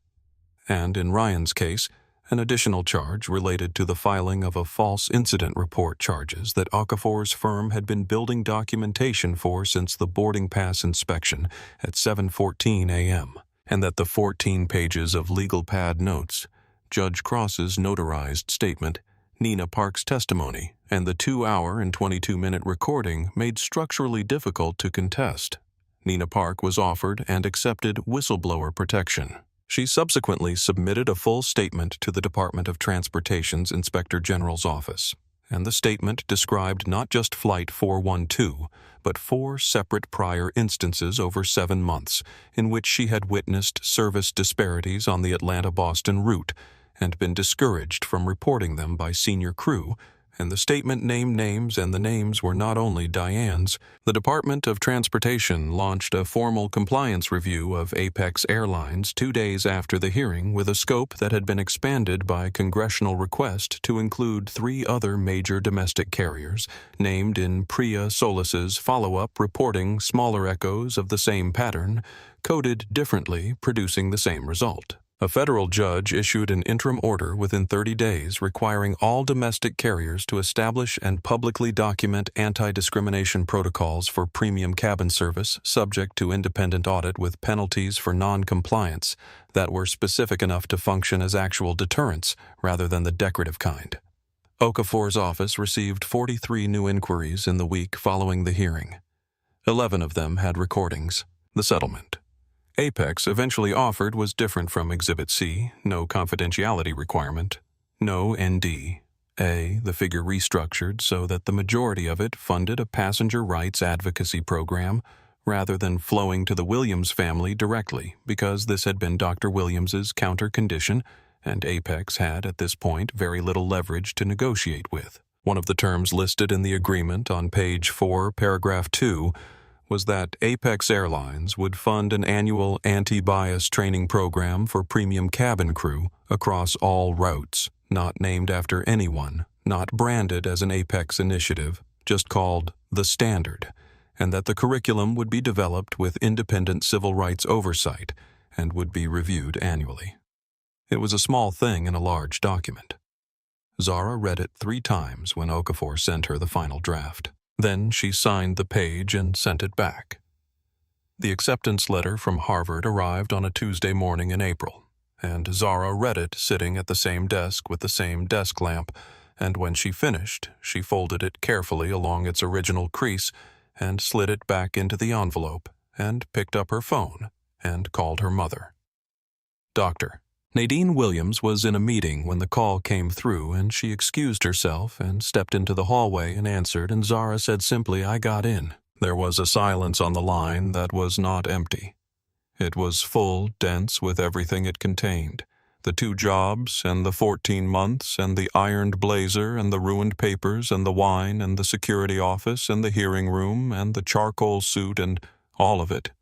A: and in Ryan's case, an additional charge related to the filing of a false incident report charges that Okafor's firm had been building documentation for since the boarding pass inspection at 7:14 a.m., and that the 14 pages of legal pad notes, Judge Cross's notarized statement, Nina Park's testimony, and the 2-hour and 22-minute recording made structurally difficult to contest. Nina Park was offered and accepted whistleblower protection. She subsequently submitted a full statement to the Department of Transportation's Inspector General's office, and the statement described not just Flight 412, but 4 separate prior instances over 7 months in which she had witnessed service disparities on the Atlanta-Boston route and been discouraged from reporting them by senior crew, and the statement named names, and the names were not only Diane's. The Department of Transportation launched a formal compliance review of Apex Airlines 2 days after the hearing, with a scope that had been expanded by congressional request to include 3 other major domestic carriers, named in Priya Solis's follow-up reporting smaller echoes of the same pattern, coded differently, producing the same result. A federal judge issued an interim order within 30 days requiring all domestic carriers to establish and publicly document anti-discrimination protocols for premium cabin service subject to independent audit with penalties for non-compliance that were specific enough to function as actual deterrents rather than the decorative kind. Okafor's office received 43 new inquiries in the week following the hearing. 11 of them had recordings. The settlement Apex eventually offered was different from Exhibit C, no confidentiality requirement, no ND. The figure restructured so that the majority of it funded a passenger rights advocacy program rather than flowing to the Williams family directly because this had been Dr. Williams's counter condition and Apex had at this point very little leverage to negotiate with. One of the terms listed in the agreement on page 4, paragraph 2 was that Apex Airlines would fund an annual anti-bias training program for premium cabin crew across all routes, not named after anyone, not branded as an Apex initiative, just called The Standard, and that the curriculum would be developed with independent civil rights oversight and would be reviewed annually. It was a small thing in a large document. Zara read it 3 times when Okafor sent her the final draft. Then she signed the page and sent it back. The acceptance letter from Harvard arrived on a Tuesday morning in April, and Zara read it sitting at the same desk with the same desk lamp, and when she finished, she folded it carefully along its original crease and slid it back into the envelope and picked up her phone and called her mother. Doctor. Nadine Williams was in a meeting when the call came through, and she excused herself and stepped into the hallway and answered, and Zara said simply, "I got in." There was a silence on the line that was not empty. It was full, dense with everything it contained. The 2 jobs, and the 14 months, and the ironed blazer, and the ruined papers, and the wine, and the security office, and the hearing room, and the charcoal suit, and all of it.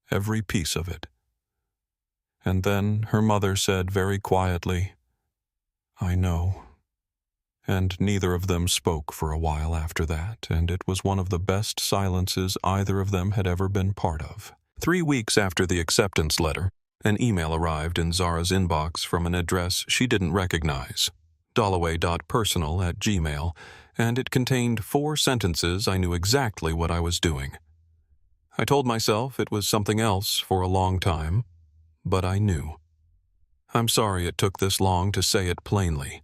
A: Every piece of it. And then her mother said very quietly, "I know." And neither of them spoke for a while after that, and it was one of the best silences either of them had ever been part of. 3 weeks after the acceptance letter, an email arrived in Zara's inbox from an address she didn't recognize, dollaway.personal@gmail, and it contained 4 sentences I knew exactly what I was doing. I told myself it was something else for a long time, but I knew. I'm sorry it took this long to say it plainly.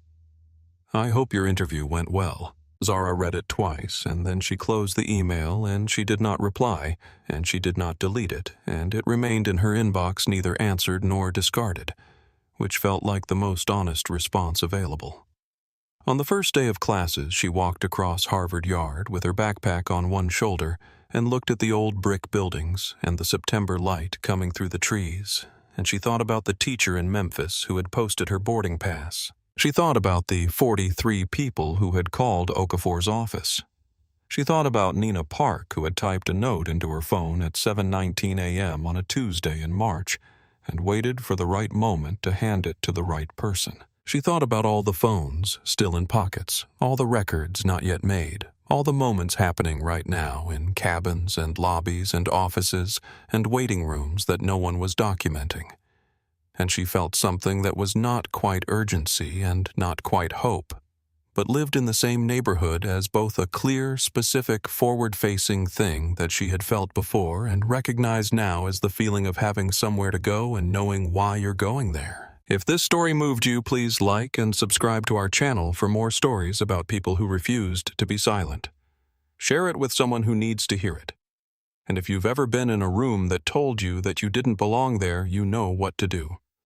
A: I hope your interview went well. Zara read it twice, and then she closed the email, and she did not reply, and she did not delete it, and it remained in her inbox neither answered nor discarded, which felt like the most honest response available. On the first day of classes, she walked across Harvard Yard with her backpack on one shoulder and looked at the old brick buildings and the September light coming through the trees, and she thought about the teacher in Memphis who had posted her boarding pass. She thought about the 43 people who had called Okafor's office. She thought about Nina Park, who had typed a note into her phone at 7:19 a.m. on a Tuesday in March and waited for the right moment to hand it to the right person. She thought about all the phones still in pockets, all the records not yet made, all the moments happening right now in cabins and lobbies and offices and waiting rooms that no one was documenting. And she felt something that was not quite urgency and not quite hope, but lived in the same neighborhood as both a clear, specific, forward-facing thing that she had felt before and recognized now as the feeling of having somewhere to go and knowing why you're going there. If this story moved you, please like and subscribe to our channel for more stories about people who refused to be silent. Share it with someone who needs to hear it. And if you've ever been in a room that told you that you didn't belong there, you know what to do.